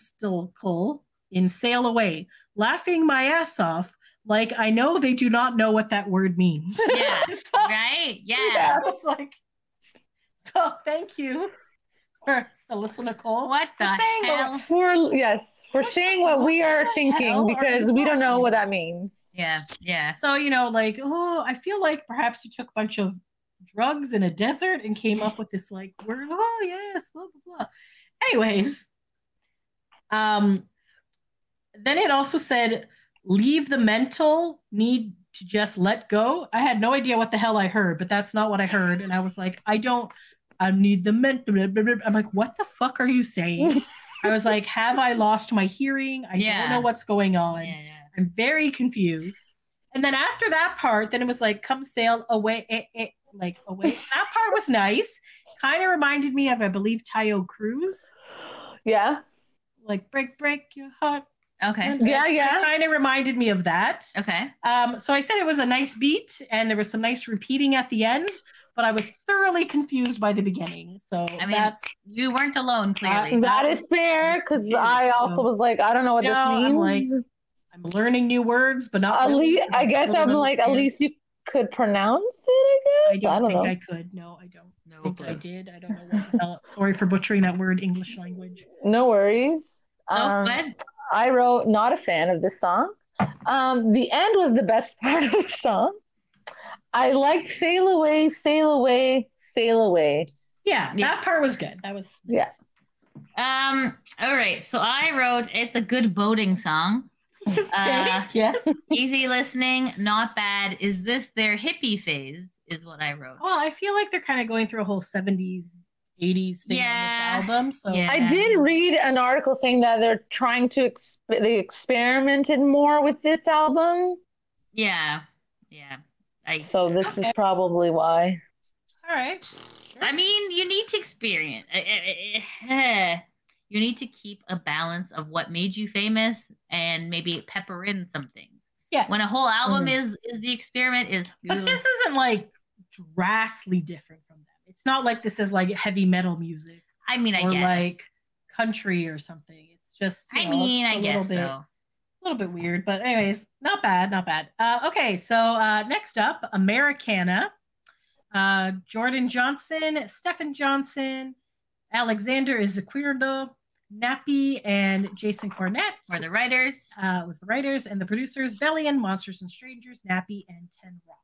in Sail Away, laughing my ass off like I know they do not know what that word means. Yeah. So, Right? Yeah. I was like, so thank you for Alyssa Nicole. What the for saying hell? For saying what we are thinking hell because are we you don't know talking what that means. Yeah. Yeah. So, like, I feel like perhaps you took a bunch of drugs in a desert and came up with this like word. Oh, yes, blah, blah, blah. Anyways, then it also said, leave the mental need to just let go. I had no idea what the hell I heard, but that's not what I heard. And I was like, I need the mental. I'm like, what the fuck are you saying? I was like, have I lost my hearing? I don't know what's going on. Yeah. I'm very confused. And then after that part, then it was like, come sail away, away. That part was nice. Kind of reminded me of, I believe, Tayo Cruz. Yeah. Like, break your heart. Okay. Yeah. It kind of reminded me of that. Okay. So I said it was a nice beat, and there was some nice repeating at the end, but I was thoroughly confused by the beginning. So I mean, you weren't alone, clearly. That is fair, because I also was like, I don't know what this means. I'm learning new words, but not at really, least. I guess I'm like, at least you could pronounce it. I guess. I don't think know. I could. No, I don't. No, I did. I don't know what the hell. Sorry for butchering that word, English language. No worries. Good. I wrote, not a fan of this song. The end was the best part of the song. I liked Sail Away, Sail Away, Sail Away. Yeah, that part was good. That was nice. Yeah. All right. So I wrote, it's a good boating song. Yes. Easy listening, not bad. Is this their hippie phase? Is what I wrote. Well, I feel like they're kind of going through a whole 70s, 80s thing on this album. So I did read an article saying that they're trying to they experimented more with this album. Yeah. So this is probably why. All right. Sure. I mean, you need to experience. You need to keep a balance of what made you famous and maybe pepper in some things. Yes. When a whole album is the experiment But this isn't like drastically different from them. It's not like this is like heavy metal music. I mean, I or guess. like country or something. It's just I guess so. A little bit weird, but anyways, not bad. Okay, so next up, Americana. Jordan Johnson, Stephen Johnson, Alexander Izquierdo, Nappy, and Jason Cornett were the writers. Was the writers, and the producers, Bellion, Monsters and Strangers, Nappy, and Ten Rock.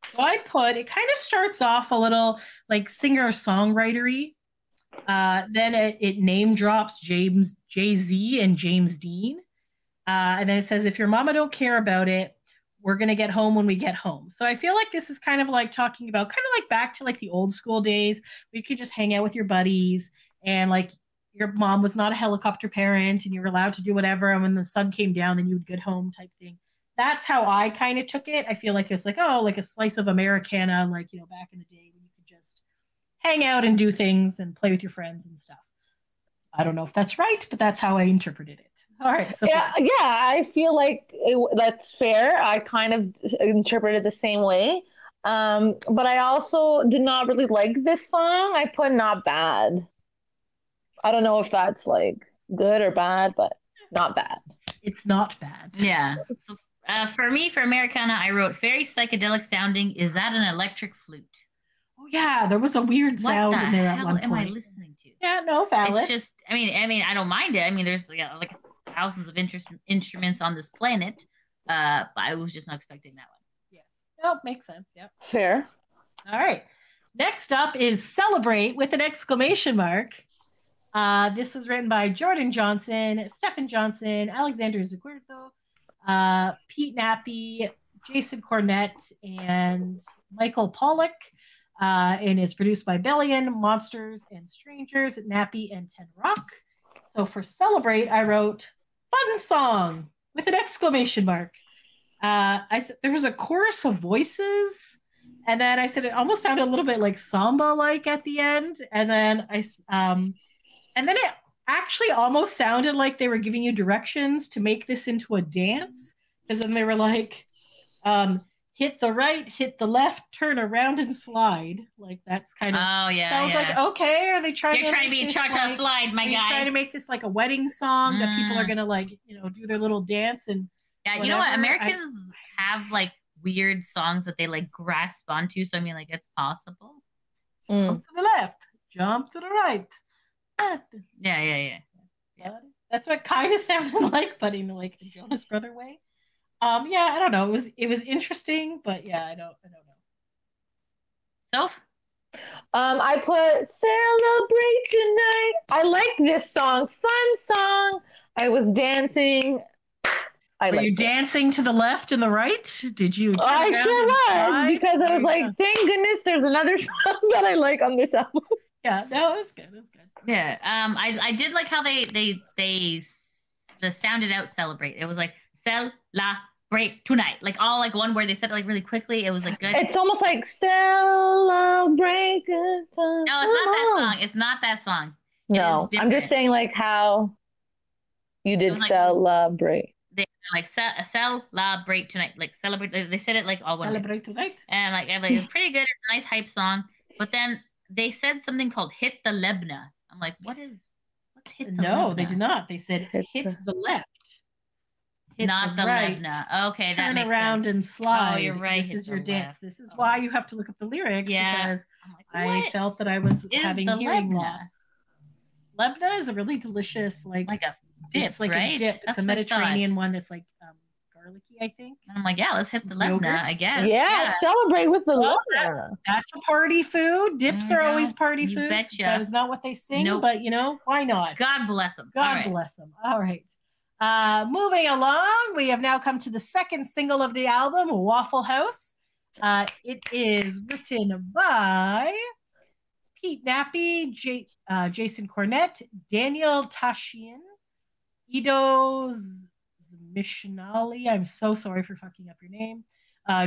So I put, it kind of starts off a little like singer-songwritery. Then it name drops Jay-Z and James Dean. And then it says, if your mama don't care about it, we're going to get home when we get home. So I feel like this is kind of like talking about kind of like back to like the old school days where you could just hang out with your buddies and like your mom was not a helicopter parent and you were allowed to do whatever. And when the sun came down, then you would get home type thing. That's how I kind of took it. I feel like it's like, oh, like a slice of Americana, like, you know, back in the day when you could just hang out and do things and play with your friends and stuff. I don't know if that's right, but that's how I interpreted it. All right. So yeah, I feel like that's fair. I kind of interpreted the same way. But I also did not really like this song. I put not bad. I don't know if that's like good or bad, but not bad. It's not bad. Yeah. So for me, for Americana, I wrote very psychedelic sounding. Is that an electric flute? Oh yeah, there was a weird sound in there at one point. What am I listening to? Yeah, no, valid. It's just, I mean, I don't mind it. I mean, there's like thousands of instruments on this planet, but I was just not expecting that one. Yes. No, makes sense. Yep. Fair. All right. Next up is Celebrate with an exclamation mark. This is written by Jordan Johnson, Stephen Johnson, Alexander Zuguerto, Pete Nappy, Jason Cornett, and Michael Pollock. And is produced by Bellion, Monsters and Strangers, Nappy, and Ten Rock. So for Celebrate, I wrote fun song with an exclamation mark. There was a chorus of voices, and then I said it almost sounded a little bit like samba-like at the end, and then it actually almost sounded like they were giving you directions to make this into a dance, because then they were like, hit the right, hit the left, turn around and slide. Like that's kind of. Oh yeah. So I was like, okay, are they trying? You're trying to be a cha-cha slide, my guy. Trying to make this like a wedding song that people are gonna like, do their little dance and. Yeah, whatever. You know what? Americans have like weird songs that they like grasp onto. So I mean, like it's possible. Jump to the left, jump to the right. Yeah. That's what kind of sounded like, but in like a Jonas Brother way. Yeah, I don't know. It was interesting, but yeah, I don't know. Soph? I put Celebrate Tonight. I like this song. Fun song. I was dancing. Were you dancing to the left and the right? Did you? I sure was, because I was like, thank goodness there's another song that I like on this album. Yeah, no, it was good. It was good. Yeah. I did like how they sounded out Celebrate. It was like Celebrate Tonight. Like all like one word. They said it like really quickly. It was like good. It's almost like Celebrate Good Time. No, it's not that song. It's not that song. No, I'm just saying like how you did like, celebrate. They like celebrate tonight. Like celebrate. They said it like all one. Celebrate tonight. And like it's pretty good. It's a nice hype song. But then they said something called "Hit the Lebna." I'm like, what's hit the No, Lebna? they did not. They said hit the left. Hit not the right, Lebna. Okay, that makes turn around sense. and slide. Oh, you're right. This is your dance. This is why you have to look up the lyrics, because like, I felt that I was having hearing Lebna? loss. Lebna is a really delicious like a dip, it's like right? a dip. It's That's a what I Mediterranean thought. one that's like garlicky, I think. And I'm like, yeah, let's hit the Lebna, Yogurt? I guess. Yeah, celebrate with the Well, Lebna. That's a party food. Dips are always party You foods. betcha. That is not what they sing, Nope. but why not? God bless them. God bless them. All right. Moving along, we have now come to the second single of the album, Waffle House. It is written by Pete Nappy, Jason Cornett, Daniel Tashian, Ido Zmishnali. I'm so sorry for fucking up your name.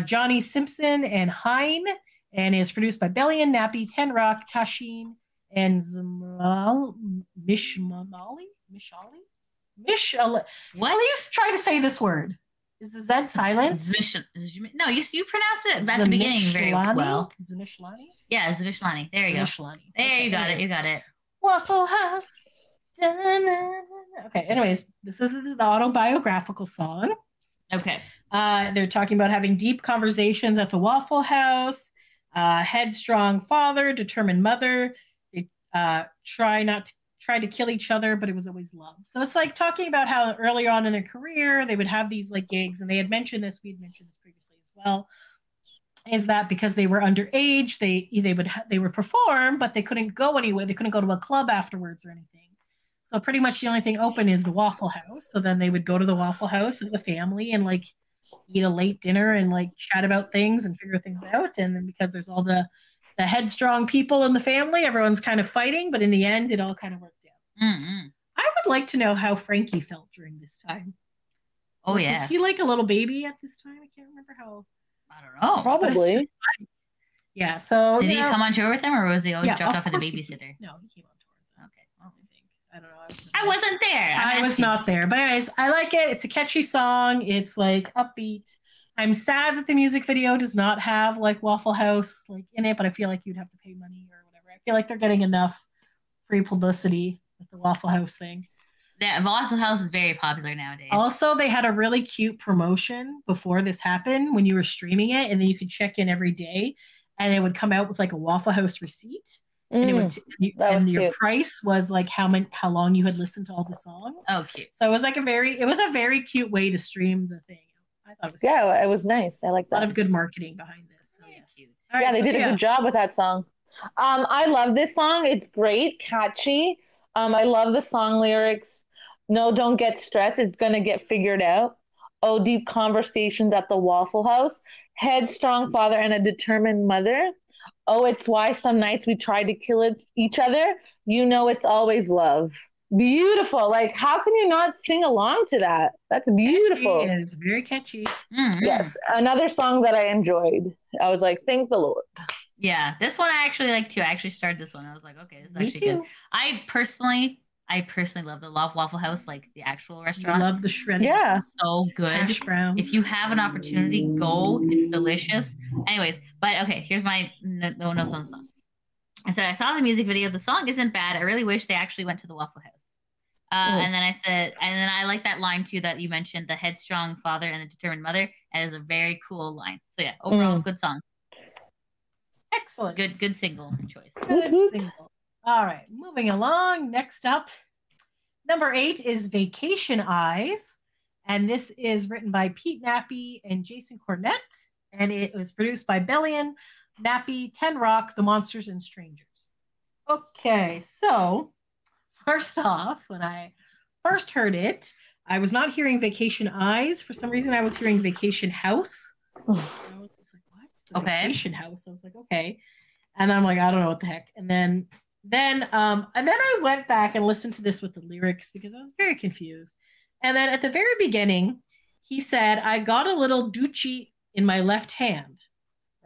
Johnny Simpson and Hein, and is produced by Bellion, Nappy, Ten Rock, Tashin, and Mishmali. What? Please try to say this word. Is the Z silent? No, you pronounced it at the beginning very well. Zmishlani? Yeah, Zmishlani. There you go. There you got it. You got it. Waffle House. Okay, anyways, this is the autobiographical song. Okay. They're talking about having deep conversations at the Waffle House, headstrong father, determined mother. They tried to kill each other, but it was always love. So it's like talking about how earlier on in their career, they would have these like gigs, and they had mentioned this, we had mentioned this previously as well, is that because they were underage, they would perform, but they couldn't go anywhere. They couldn't go to a club afterwards or anything. So pretty much the only thing open is the Waffle House. So then they would go to the Waffle House as a family and like eat a late dinner and like chat about things and figure things out. And then because there's all the headstrong people in the family, everyone's kind of fighting, but in the end, it all kind of worked out. Mm-hmm. I would like to know how Frankie felt during this time. Oh, Was yeah. he like a little baby at this time? I can't remember how. I don't know. Probably. Yeah. So did he come on tour with them, or was he always dropped off with a course babysitter? No, he came on tour with them. Okay. I think. I don't know. I wasn't there. I was not there. But anyways, I like it. It's a catchy song. It's like upbeat. I'm sad that the music video does not have like Waffle House like in it, but I feel like you'd have to pay money or whatever. I feel like they're getting enough free publicity with the Waffle House thing. Yeah, Waffle House is very popular nowadays. Also, they had a really cute promotion before this happened when you were streaming it, and then you could check in every day, and it would come out with like a Waffle House receipt. And it would That was your cute. price was like how long you had listened to all the songs. Oh, cute. So it was like a very cute way to stream the thing. I thought it was Yeah, it was nice. I like a lot that. of good marketing behind this. So yes. Cute. All Yeah, right, they did a Sophia. good job with that song. I love this song. It's great, catchy. I love the song lyrics. No, don't get stressed. It's gonna get figured out. Oh, deep conversations at the Waffle House. Headstrong father and a determined mother. Oh, it's why some nights we try to kill each other. You know, it's always love. Beautiful. Like, how can you not sing along to that? That's beautiful. Catchy. It is very catchy. Mm-hmm. Yes, another song that I enjoyed. I was like, thank the Lord. Yeah, this one I actually like too. I actually started this one. I was like, okay, this is Me actually too. good. I personally love the Waffle House, like the actual I restaurant. love the shredded Yeah. So good. hash browns. If you have an opportunity, go. It's delicious. Anyways, but okay, here's my no notes on the song. I said, I saw the music video. The song isn't bad. I really wish they actually went to the Waffle House. And then I said, and then I like that line too that you mentioned, the headstrong father and the determined mother. That is a very cool line. So yeah, overall, good song. Excellent. Good single choice. Good single. All right, moving along. Next up, number 8 is Vacation Eyes. And this is written by Pete Nappy and Jason Cornett. And it was produced by Bellion, Nappy, 10 Rock, The Monsters, and Strangers. Okay, so first off, when I first heard it, I was not hearing Vacation Eyes. For some reason, I was hearing Vacation House. I was just like, what? The Vacation House. I was like, okay. And then I'm like, I don't know what the heck. And then I went back and listened to this with the lyrics because I was very confused. And then at the very beginning, he said, I got a little Ducci in my left hand,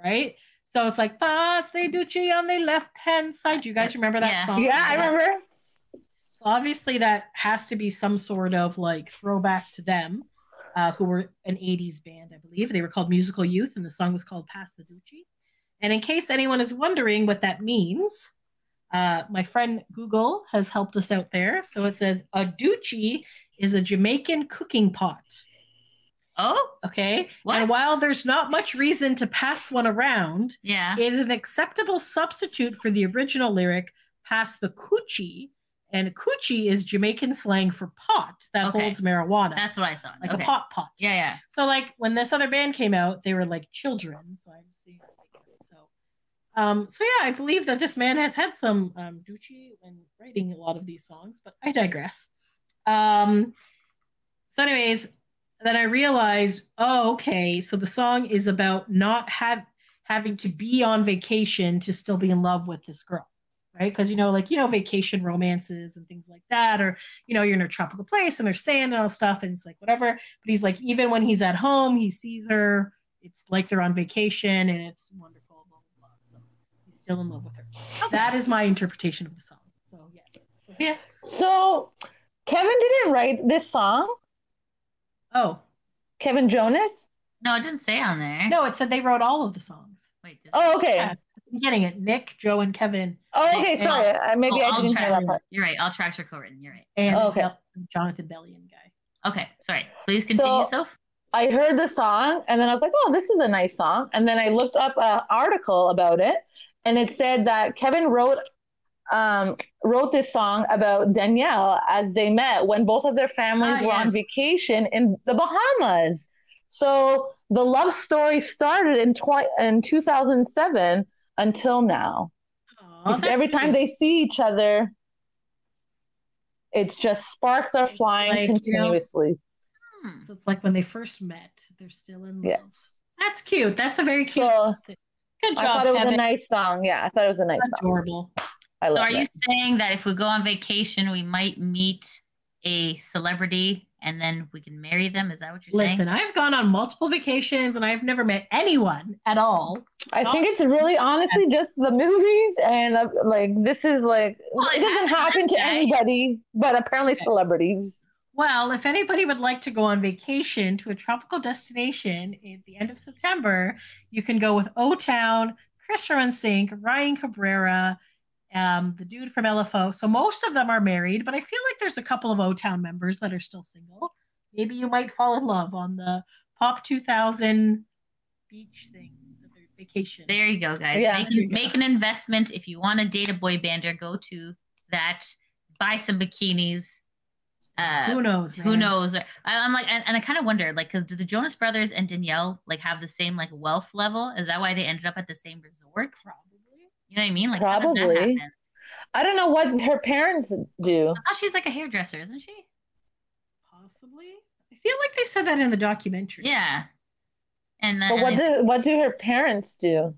right? So it's like, pass the Ducci on the left hand side. Do you guys remember that song? Yeah, I remember. So obviously that has to be some sort of like throwback to them, who were an 80s band, I believe. They were called Musical Youth, and the song was called Pass the Ducci. And in case anyone is wondering what that means, my friend Google has helped us out there. So it says a Ducci is a Jamaican cooking pot. Oh, okay. What? And while there's not much reason to pass one around, yeah, it is an acceptable substitute for the original lyric, pass the coochie. And coochie is Jamaican slang for pot that holds marijuana. That's what I thought. Like a pot. Yeah, yeah. So like when this other band came out, they were like children. So I'm seeing so yeah, I believe that this man has had some Ducci when writing a lot of these songs, but I digress. So anyways, then I realized, oh, okay, so the song is about not having to be on vacation to still be in love with this girl, right? Because, vacation romances and things like that, or, you're in a tropical place and there's sand and all stuff, and it's like, whatever. But he's like, even when he's at home, he sees her, it's like they're on vacation and it's wonderful. Still in love with her. Okay. That is my interpretation of the song. So yes. So, yeah. So Kevin didn't write this song. Oh. Kevin Jonas? No, it didn't say on there. No, it said they wrote all of the songs. Wait. Okay. Yeah, I'm getting it. Nick, Joe, and Kevin. Oh, okay. Sorry. Maybe I didn't hear that part. You're right. All tracks are co-written. You're right. And Jonathan Bellion guy. Okay. Sorry. Please continue, Soph. I heard the song and then I was like, oh, this is a nice song. And then I looked up an article about it. And it said that Kevin wrote this song about Danielle as they met when both of their families were on vacation in the Bahamas. So the love story started in 2007 until now. Every time they see each other, it's just sparks are flying continuously. So it's like when they first met, they're still in love. Yes. That's cute. That's a very cute thing. Good job, I thought it was Kevin. a nice song. Yeah, I thought it was a nice song. Adorable. I love it. So are you saying that if we go on vacation, we might meet a celebrity and then we can marry them? Is that what you're saying? Listen, I've gone on multiple vacations and I've never met anyone at all. I think it's really honestly just the movies and this is like, it doesn't happen to anybody, but apparently celebrities. Well, if anybody would like to go on vacation to a tropical destination at the end of September, you can go with O-Town, Chris from NSYNC, Ryan Cabrera, the dude from LFO. So most of them are married, but I feel like there's a couple of O-Town members that are still single. Maybe you might fall in love on the Pop 2000 beach thing that they're vacation. There you go, guys. Yeah. Make an investment. If you want to date a boy bander, go to that. Buy some bikinis. Who knows? Man? Who knows? I'm like, and I kind of wonder, like, because do the Jonas Brothers and Danielle like have the same like wealth level? Is that why they ended up at the same resort? Probably. You know what I mean? Like, how did that Probably. happen? I don't know what her parents do. I thought she's like a hairdresser, isn't she? Possibly. I feel like they said that in the documentary. Yeah. And But what do her parents do?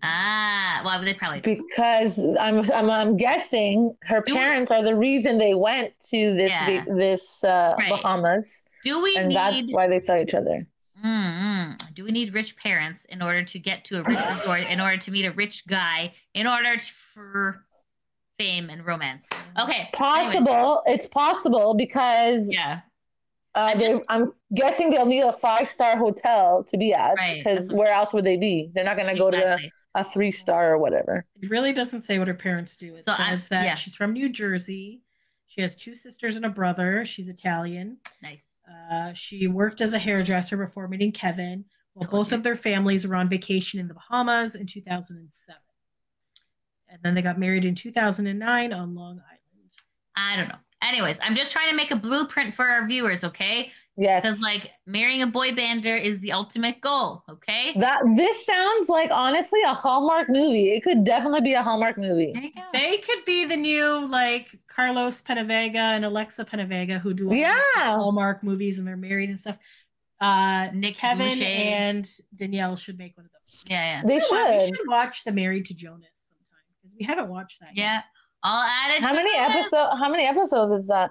well, they probably do. Because I'm guessing her parents are the reason they went to this Bahamas. Do we and need? That's why they saw each other. Do we need rich parents in order to get to a rich resort? In order to meet a rich guy? In order for fame and romance? Okay. Possible. Anyway. It's possible because I'm guessing they'll need a 5-star hotel to be at, because where else would they be? They're not going to go to a 3-star or whatever. It really doesn't say what her parents do. It says that she's from New Jersey. She has 2 sisters and a brother. She's Italian. Nice. She worked as a hairdresser before meeting Kevin. Well, both of their families were on vacation in the Bahamas in 2007. And then they got married in 2009 on Long Island. I don't know. Anyways, I'm just trying to make a blueprint for our viewers, okay? Yes. Because like marrying a boy bander is the ultimate goal, okay? This sounds like honestly a Hallmark movie. It could definitely be a Hallmark movie. There you go. They could be the new like Carlos Penavega and Alexa Penavega who do Hallmark movies and they're married and stuff. Kevin Boucher. And Danielle should make one of those. Yeah. They should. We should watch the Married to Jonas sometime because we haven't watched that yet. I'll add it. How many episodes is that?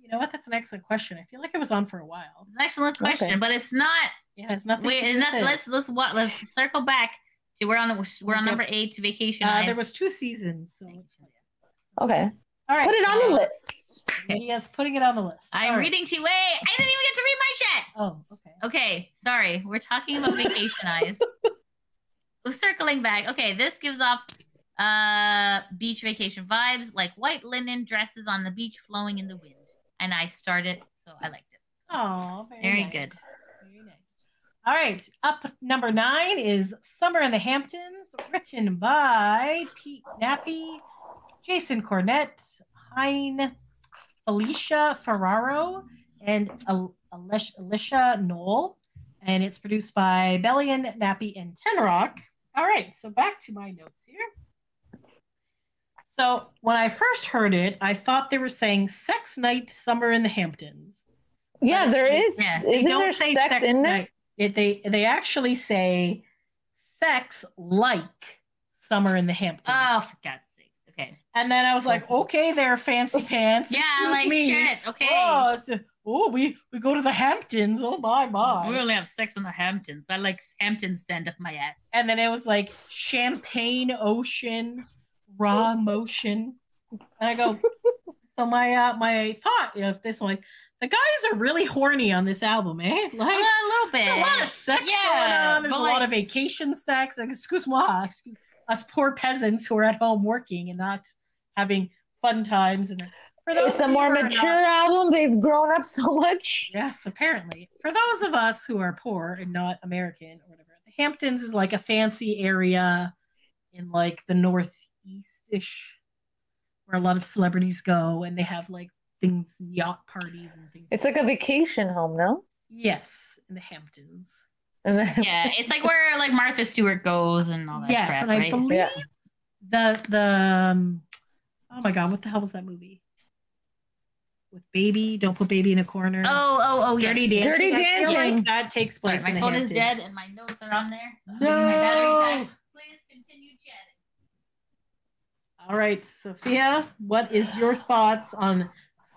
You know what? That's an excellent question. I feel like it was on for a while. It's an excellent question, but it's not. Yeah, it's nothing. Wait, let's circle back to we're on number 8 to Vacation Eyes. There was 2 seasons, so okay. All right, put it on the list. Yes, putting it on the list. I'm reading to you. Wait, I didn't even get to read my shit. Oh, okay. Okay, sorry. We're talking about Vacation Eyes. We're circling back. Okay, this gives off beach vacation vibes, like white linen dresses on the beach flowing in the wind. And I started, so I liked it. Oh, very nice. good. Very nice. All right, up number 9 is Summer in the Hamptons, written by Pete Nappy, Jason Cornett, Hein, Felicia Ferraro, and Alicia Knoll. And it's produced by Bellion, Nappy, and Tenrock. All right, so back to my notes here. So when I first heard it, I thought they were saying sex night summer in the Hamptons. Yeah, there is. Yeah, they don't say sex in night. They actually say sex like summer in the Hamptons. Oh, for God's sake. Okay. And then I was like, okay, they're fancy pants. Yeah, Excuse like me. shit. Okay. We go to the Hamptons. Oh my. We only have sex in the Hamptons. I like Hamptons stand up my ass. And then it was like champagne ocean, raw motion. And I go, so my thought of this, like, the guys are really horny on this album, eh? Like, a little bit. There's a lot of sex going on. There's a lot of vacation sex. Like, excuse us poor peasants who are at home working and not having fun times. And it's a more mature album. They've grown up so much. Yes, apparently. For those of us who are poor and not American or whatever, the Hamptons is like a fancy area in like the northeast-ish where a lot of celebrities go and they have like things, yacht parties and things. It's like a vacation home, no? Yes, in the Hamptons. Yeah, it's like where like Martha Stewart goes and all that. Yes, crap, and I right? believe the oh my God, what the hell was that movie? With Baby, Don't Put Baby in a Corner. Oh, Dirty yes. Dancing. Dirty Dancing. Like that takes place. Sorry, in my the phone Hamptons. is dead and my notes are on there. So No. my battery died. Please continue chatting. All right, Sophia, what is your thoughts on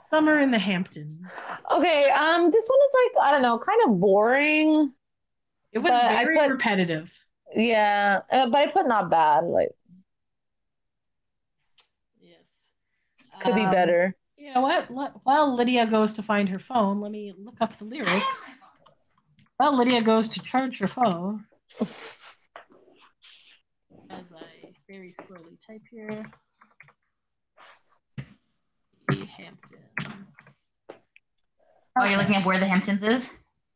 Summer in the Hamptons? Okay, this one is like, I don't know, kind of boring. It was very repetitive. Yeah, but I put not bad. Like, yes, could be better. You know what? While Lydia goes to find her phone, let me look up the lyrics. While Lydia goes to charge her phone, as I very slowly type here, the Hamptons. Oh, you're looking up where the Hamptons is?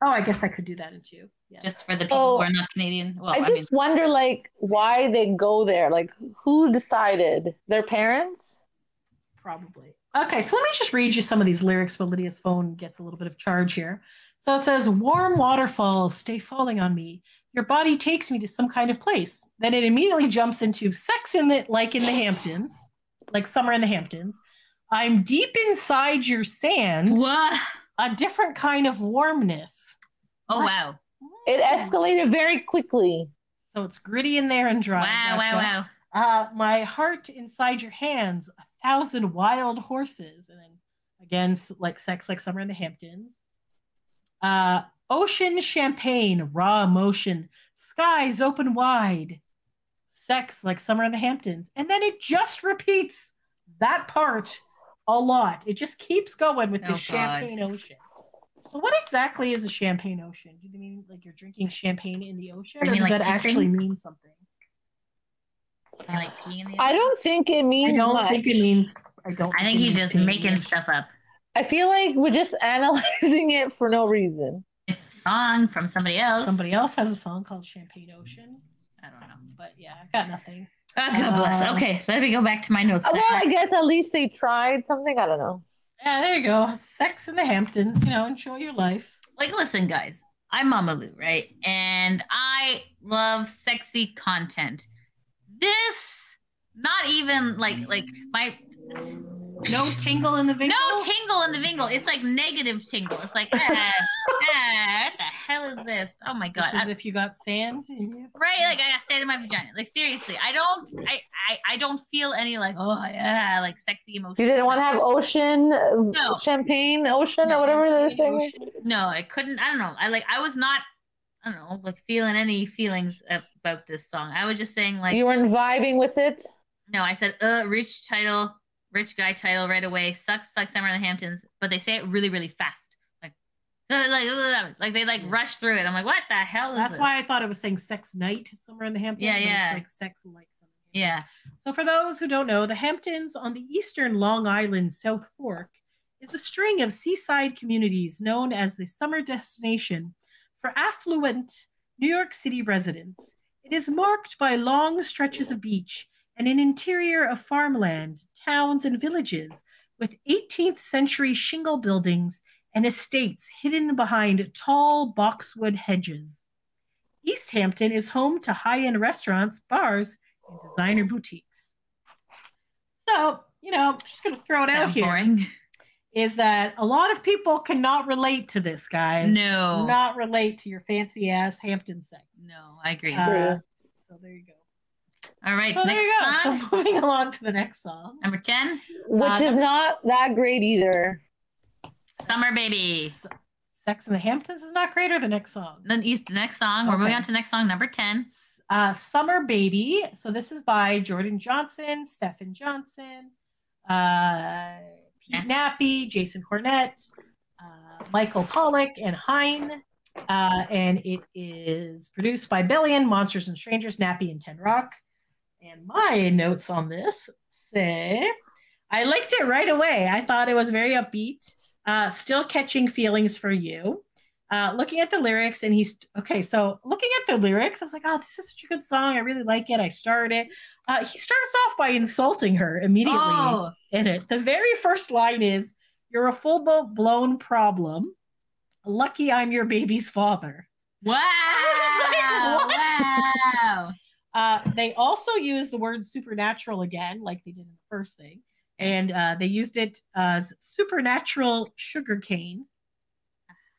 Oh, I guess I could do that in 2. Yes. Just for the people who are not Canadian. Well, I just wonder, like, why they go there. Like, who decided? Their parents? Probably. Okay, so let me just read you some of these lyrics while Lydia's phone gets a little bit of charge here. So it says, warm waterfalls stay falling on me. Your body takes me to some kind of place. Then it immediately jumps into sex in the Hamptons, like summer in the Hamptons. I'm deep inside your sand. What? A different kind of warmness. Oh, wow. It escalated very quickly. So it's gritty in there and dry. Wow, wow. My heart inside your hands, 1,000 wild horses. And then again, like sex like summer in the Hamptons. Ocean champagne, raw emotion, skies open wide, sex like summer in the Hamptons. And then it just repeats that part a lot. It just keeps going with the champagne ocean. So what exactly is a champagne ocean? Do you mean like you're drinking champagne in the ocean? Or does that actually mean something? I don't think it means much. I think he's just making stuff up. I feel like we're just analyzing it for no reason. It's a song from somebody else. Somebody else has a song called Champagne Ocean. I don't know. But yeah, I've got nothing. God bless. Okay, let me go back to my notes. Well, I guess at least they tried something. I don't know. Yeah, there you go. Sex in the Hamptons. Enjoy your life. Like, listen, guys. I'm Mama Lou, right? And I love sexy content. This, not even like my... No tingle in the vingle? No tingle in the vingle. It's like negative tingle. It's like, what the hell is this? Oh my God. It's as if you got sand in you. Right, like I got sand in my vagina. Like seriously, I don't feel any like, oh yeah, like sexy emotion. You didn't want to have champagne ocean or whatever they're saying? No, I couldn't. I don't know. I was not, I don't know, like feeling any feelings about this song. I was just saying like. You weren't vibing with it? No, I said, rich guy title right away. Sucks summer in the Hamptons, but they say it really, really fast. Like they like rush through it. I'm like, what the hell is That's this? why I thought it was saying sex night somewhere in the Hamptons. Yeah. It's like sex like summer in the Hamptons. Yeah. So for those who don't know, the Hamptons on the eastern Long Island South Fork is a string of seaside communities known as the summer destination for affluent New York City residents. It is marked by long stretches of beach and an interior of farmland, towns, and villages with 18th century shingle buildings and estates hidden behind tall boxwood hedges. East Hampton is home to high-end restaurants, bars, and designer boutiques. So, I'm just going to throw it out here. Boring. Is that a lot of people cannot relate to this, guys. No. Not relate to your fancy-ass Hampton sex. No, I agree. So there you go. All right, so next song. So moving along to the next song. Number 10. Which is not that great either. Summer Baby. Sex in the Hamptons is not great, or the next song? The next song. We're moving on to the next song, number 10. Summer Baby. So this is by Jordan Johnson, Stephen Johnson, Pete Nappy, Jason Cornett, Michael Pollock, and Hein. And it is produced by Billion, Monsters and Strangers, Nappy, and Ten Rock. And my notes on this say, I liked it right away. I thought it was very upbeat. Still catching feelings for you. Looking at the lyrics, and so looking at the lyrics, I was like, oh, this is such a good song. I really like it. I started it. He starts off by insulting her immediately in it. The very first line is, you're a full-blown problem. Lucky I'm your baby's father. Wow. I was like, what? Wow. They also use the word supernatural again, like they did in the first thing. And they used it as supernatural sugarcane.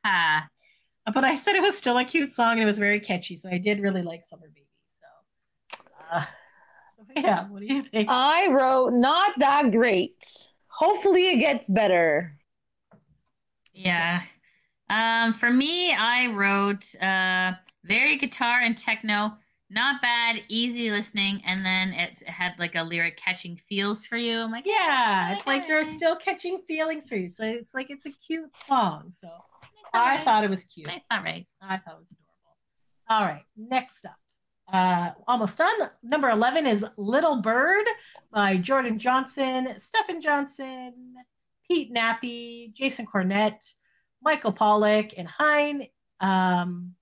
But I said it was still a cute song and it was very catchy. So I did really like Summer Baby. So yeah, what do you think? I wrote not that great. Hopefully it gets better. Yeah. For me, I wrote very guitar and techno. Not bad, easy listening, and then it had like a lyric catching feels for you. I'm like, yeah, it's like you're still catching feelings for you. So it's like it's a cute song. So I thought it was cute. It's all right. I thought it was adorable. All right, next up. Almost done. Number 11 is Little Bird by Jordan Johnson, Stephen Johnson, Pete Nappy, Jason Cornett, Michael Pollock, and Hein. And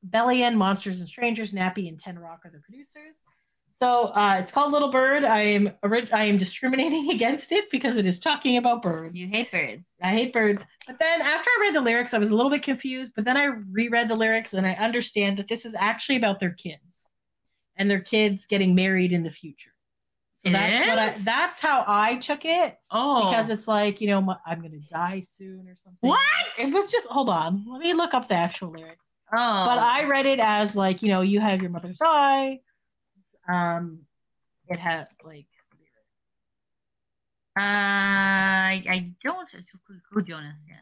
Bellion, Monsters and Strangers, Nappy, and Ten Rock are the producers. So it's called Little Bird. I am discriminating against it because it is talking about birds. You hate birds. I hate birds. But then after I read the lyrics, I was a little bit confused. But then I reread the lyrics and I understand that this is actually about their kids and their kids getting married in the future. So that's how I took it. Oh, because it's like, you know, I'm gonna die soon or something. What? It was just, hold on, let me look up the actual lyrics. Oh, but I read it as like, you know, you have your mother's eye. It had like. I don't. Who Jonas? Yeah.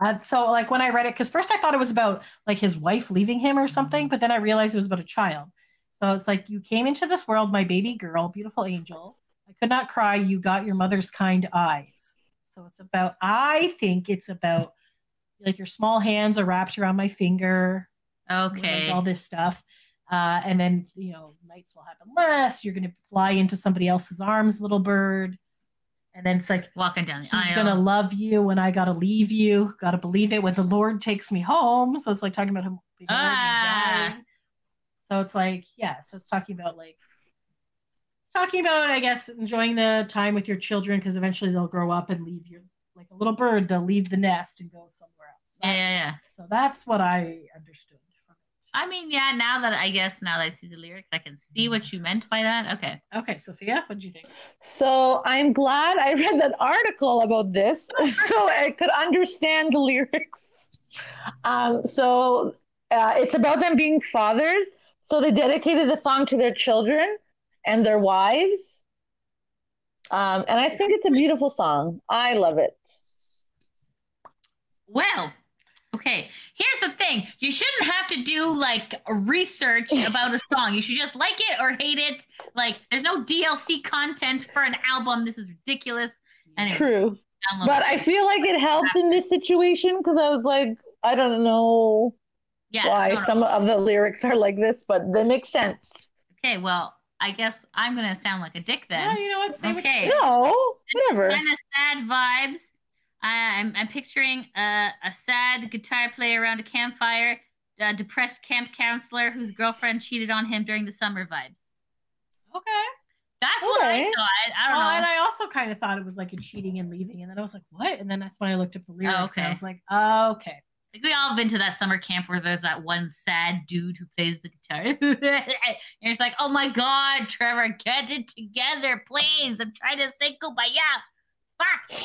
Okay. So like when I read it, because first I thought it was about like his wife leaving him or something, but then I realized it was about a child. So it's like, you came into this world, my baby girl, beautiful angel. I could not cry. You got your mother's kind eyes. So it's about, I think it's about like your small hands are wrapped around my finger. Okay. Like all this stuff. And then, you know, nights will happen less. You're going to fly into somebody else's arms, little bird. And then it's like, walking down the aisle. He's going to love you when I got to leave you. Got to believe it when the Lord takes me home. So it's like talking about him being old and dying. So it's like, yeah, so it's talking about like, I guess, enjoying the time with your children because eventually they'll grow up and leave you like a little bird. They'll leave the nest and go somewhere else. Yeah. So that's what I understood from it. I mean, yeah, now that I see the lyrics, I can see what you meant by that. Okay, Sophia, what did you think? So I'm glad I read that article about this so I could understand the lyrics. So it's about them being fathers. So they dedicated the song to their children and their wives. And I think it's a beautiful song. I love it. Well, okay. Here's the thing. You shouldn't have to do like research about a song. You should just like it or hate it. Like, there's no DLC content for an album. This is ridiculous. Anyway, true. But I feel like it helped in this situation because I was like, I don't know. Yeah, why some of the lyrics are like this, but they make sense. Okay, well, I guess I'm gonna sound like a dick then. Yeah, you know what? Okay. No, whatever. This is kind of sad vibes. I'm picturing a sad guitar player around a campfire, a depressed camp counselor whose girlfriend cheated on him during the summer vibes. Okay. That's what I thought. I don't know. And I also kind of thought it was like a cheating and leaving, and then I was like, what? And then that's when I looked up the lyrics, and I was like, oh, okay. Like, we all have been to that summer camp where there's that one sad dude who plays the guitar. And it's like, oh my God, Trevor, get it together, please. I'm trying to say goodbye. Yeah. Fuck.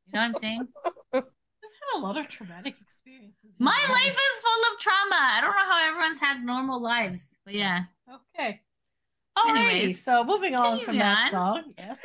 You know what I'm saying? I've had a lot of traumatic experiences. My life is full of trauma. I don't know how everyone's had normal lives. But yeah. Okay. Alrighty. So moving on from that song. Yes.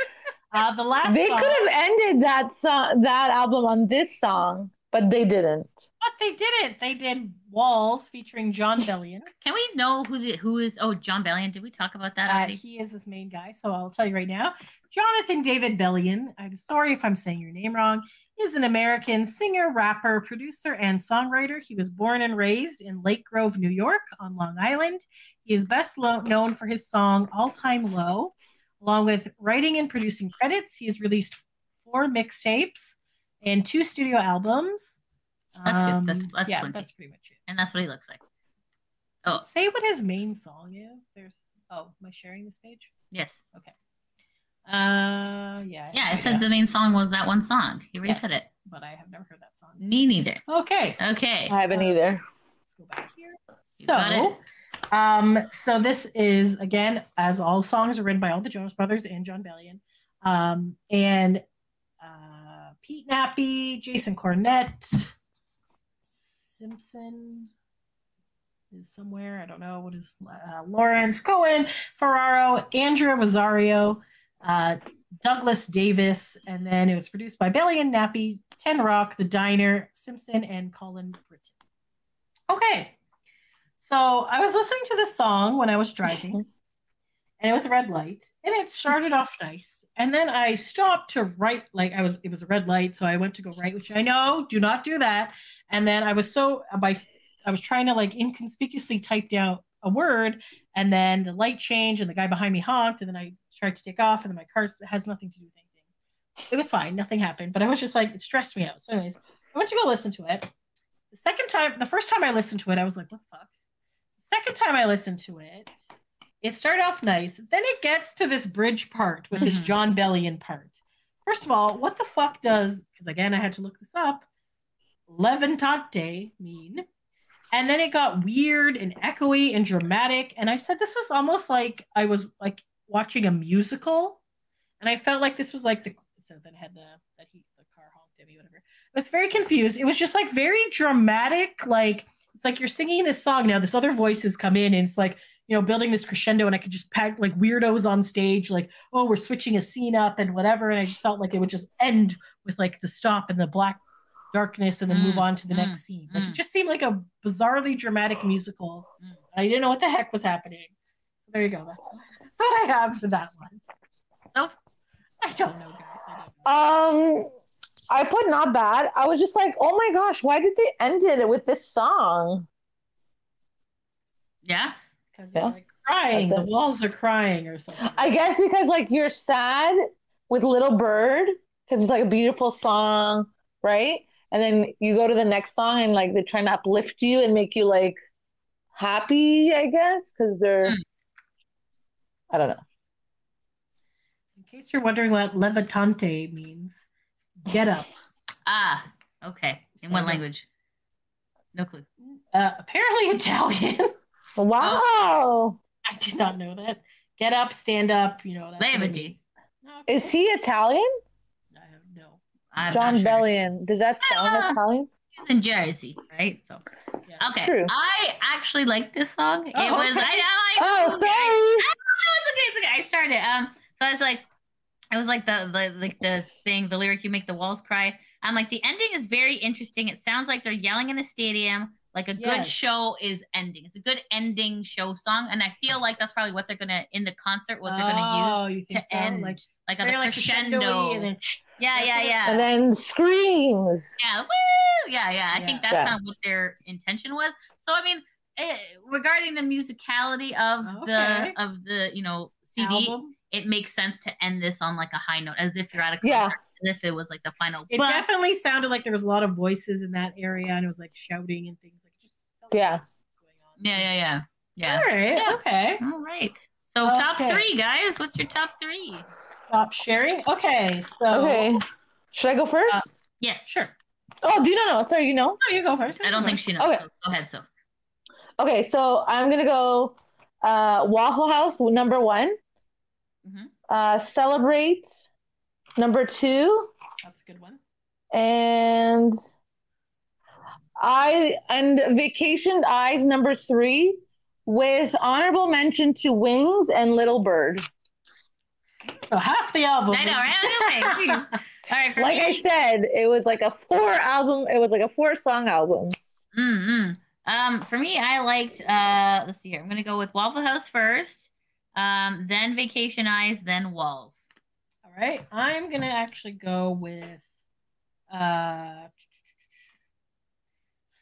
The last They song, could have ended that album on this song. But they didn't. But they didn't. They did Walls featuring John Bellion. Can we know who is? Oh, John Bellion. Did we talk about that already? He is this main guy. So I'll tell you right now. Jonathan David Bellion. I'm sorry if I'm saying your name wrong. Is an American singer, rapper, producer, and songwriter. He was born and raised in Lake Grove, New York, on Long Island. He is best known for his song "All Time Low," along with writing and producing credits. He has released 4 mixtapes and 2 studio albums. That's good. That's yeah, plenty. that's pretty much it. And that's what he looks like. Oh, say what his main song is. Am I sharing this page? Yes. Okay. Yeah. Yeah, it said the main song was that one song. He already said it. But I have never heard that song. Me neither. Okay. I haven't either. Let's go back here. So this is, again, as all songs are written by all the Jonas Brothers and John Bellion. And Pete Nappy, Jason Cornett, Simpson is somewhere. I don't know what is Lawrence Cohen, Ferraro, Andrea Rosario, Douglas Davis, and then it was produced by Bellion, Nappy, Ten Rock, The Diner, Simpson, and Colin Britton. Okay, so I was listening to this song when I was driving. And it was a red light, and it started off nice. And then I stopped to right, it was a red light, so I went to go right, which I know, do not do that. And then I was trying to like inconspicuously type down a word, and then the light changed, and the guy behind me honked, and then I tried to take off, and then my car has nothing to do with anything. It was fine, nothing happened, but I was just like, it stressed me out. So anyways, I went to go listen to it, The first time I listened to it, I was like, what the fuck? The second time I listened to it, it started off nice. Then it gets to this bridge part with this John Bellion part. First of all, what the fuck does, because again, I had to look this up, levantante mean? And then it got weird and echoey and dramatic. And I said this was almost like I was like watching a musical. And I felt like this was like so then I had the car honked at me, whatever. I was very confused. It was just like very dramatic. Like, it's like you're singing this song now, this other voices come in and it's like, you know, building this crescendo and I could just pack like weirdos on stage, like, oh, we're switching a scene up and whatever. And I just felt like it would just end with like the stop and the black darkness and then move on to the next scene. Like it just seemed like a bizarrely dramatic musical. I didn't know what the heck was happening. So there you go. That's what I have for that one. So I don't know, guys. I put not bad. I was just like, oh my gosh, why did they end it with this song? Yeah. Because they're like crying. The walls are crying or something. I guess because like you're sad with Little Bird because it's like a beautiful song, right? And then you go to the next song and like they're trying to uplift you and make you like happy, I guess, because they're I don't know. In case you're wondering what levantante means, get up. Ah, okay. In what language? No clue. Apparently Italian. Wow. Oh. I did not know that. Get up, stand up, you know. Levity. Okay. Is he Italian? I have no. John Bellion. Does that sound Italian? He's in Jersey, right? So, yes. Okay. True. I actually like this song. Oh, it was. okay. Oh, sorry. It's okay. I started. So I was like, it was like the thing, the lyric, you make the walls cry. I'm like, the ending is very interesting. It sounds like they're yelling in a stadium. Like a good show is ending. It's a good ending show song, and I feel like that's probably what they're gonna in the concert. What they're gonna use to end, like on a crescendo. And then, yeah. And then screams. Yeah, woo! Yeah. I think that's kind of what their intention was. So I mean, regarding the musicality of the CD. Album. It makes sense to end this on like a high note, as if you're at a concert, as if it was like the final. It definitely sounded like there was a lot of voices in that area, and it was like shouting and things. Like just going on. Yeah. All right. Okay. All right. So top three, guys. What's your top three? Stop sharing. Okay. So. Should I go first? Yes. Sure. Oh, do you know? Sorry, you know? No, you go first. I don't think she knows. Okay. So go ahead. So. Okay, so I'm gonna go. Waffle House number 1. Celebrate number 2. That's a good one. And Vacation Eyes number 3, with honorable mention to Wings and Little Bird. So half the album. I know, right? All right. Like I said, it was like a 4-song album. For me, I liked. Let's see here. I'm gonna go with Waffle House first. Then Vacation Eyes, then Walls. All right. I'm going to actually go with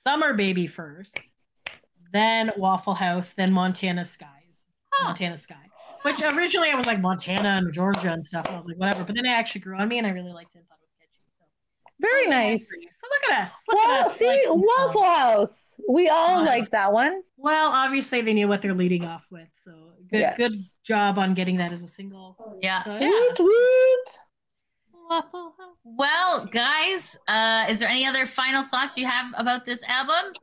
Summer Baby first, then Waffle House, then Montana Skies. Montana Sky. Which originally I was like Montana and Georgia and stuff. And I was like, whatever. But then it actually grew on me and I really liked it and thought it was catchy. So very nice. So look at us. Look at us. See, Waffle House. We all like that one. Well, obviously they knew what they're leading off with. So good job on getting that as a single. Yeah. So, Waffle House. Well, guys, is there any other final thoughts you have about this album?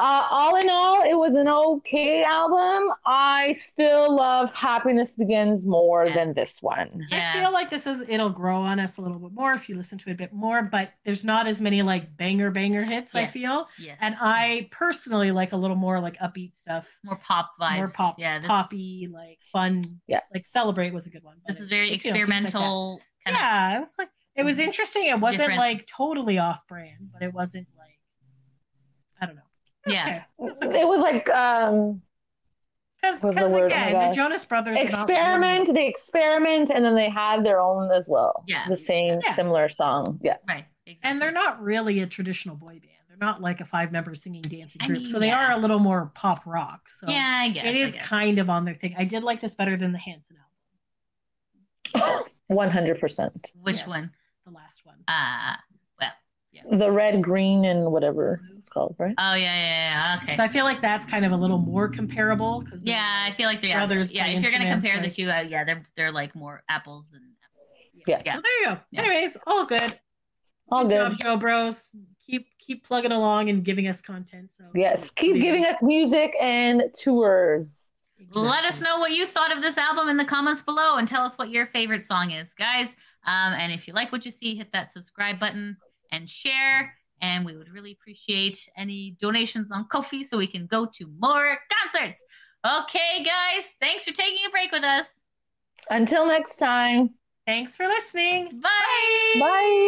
All in all, it was an okay album. I still love Happiness Begins more than this one. I feel like it'll grow on us a little bit more if you listen to it a bit more, but there's not as many like banger hits, I feel. Yes. And I personally like a little more like upbeat stuff. More pop vibes. More pop, poppy, like fun. Yeah. Like Celebrate was a good one. This is very experimental. Like it was like, it was interesting. It wasn't like totally off brand, but it wasn't like, I don't know. It was like because again, the Jonas Brothers experiment. They experiment, and then they had their own as well. Yeah, the same similar song. Yeah, right. Exactly. And they're not really a traditional boy band. They're not like a 5-member singing dancing group. So they are a little more pop rock. So I guess it is kind of on their thing. I did like this better than the Hanson album. 100%. Which one? The last one. Well, The red, green, and whatever it's called, right? Oh yeah. Okay. So I feel like that's kind of a little more comparable because I feel like they're brothers. Yeah, if you're gonna compare the two, they're like more apples and apples. Yeah. So there you go. Yeah. Anyways, all good. All good good. job, Joe Bros. Keep plugging along and giving us content. So yes, keep giving us music and tours. Exactly. Let us know what you thought of this album in the comments below and tell us what your favorite song is, guys. And if you like what you see, hit that subscribe button and share. And we would really appreciate any donations on Ko-fi so we can go to more concerts. Okay, guys, thanks for taking a break with us. Until next time. Thanks for listening. Bye. Bye.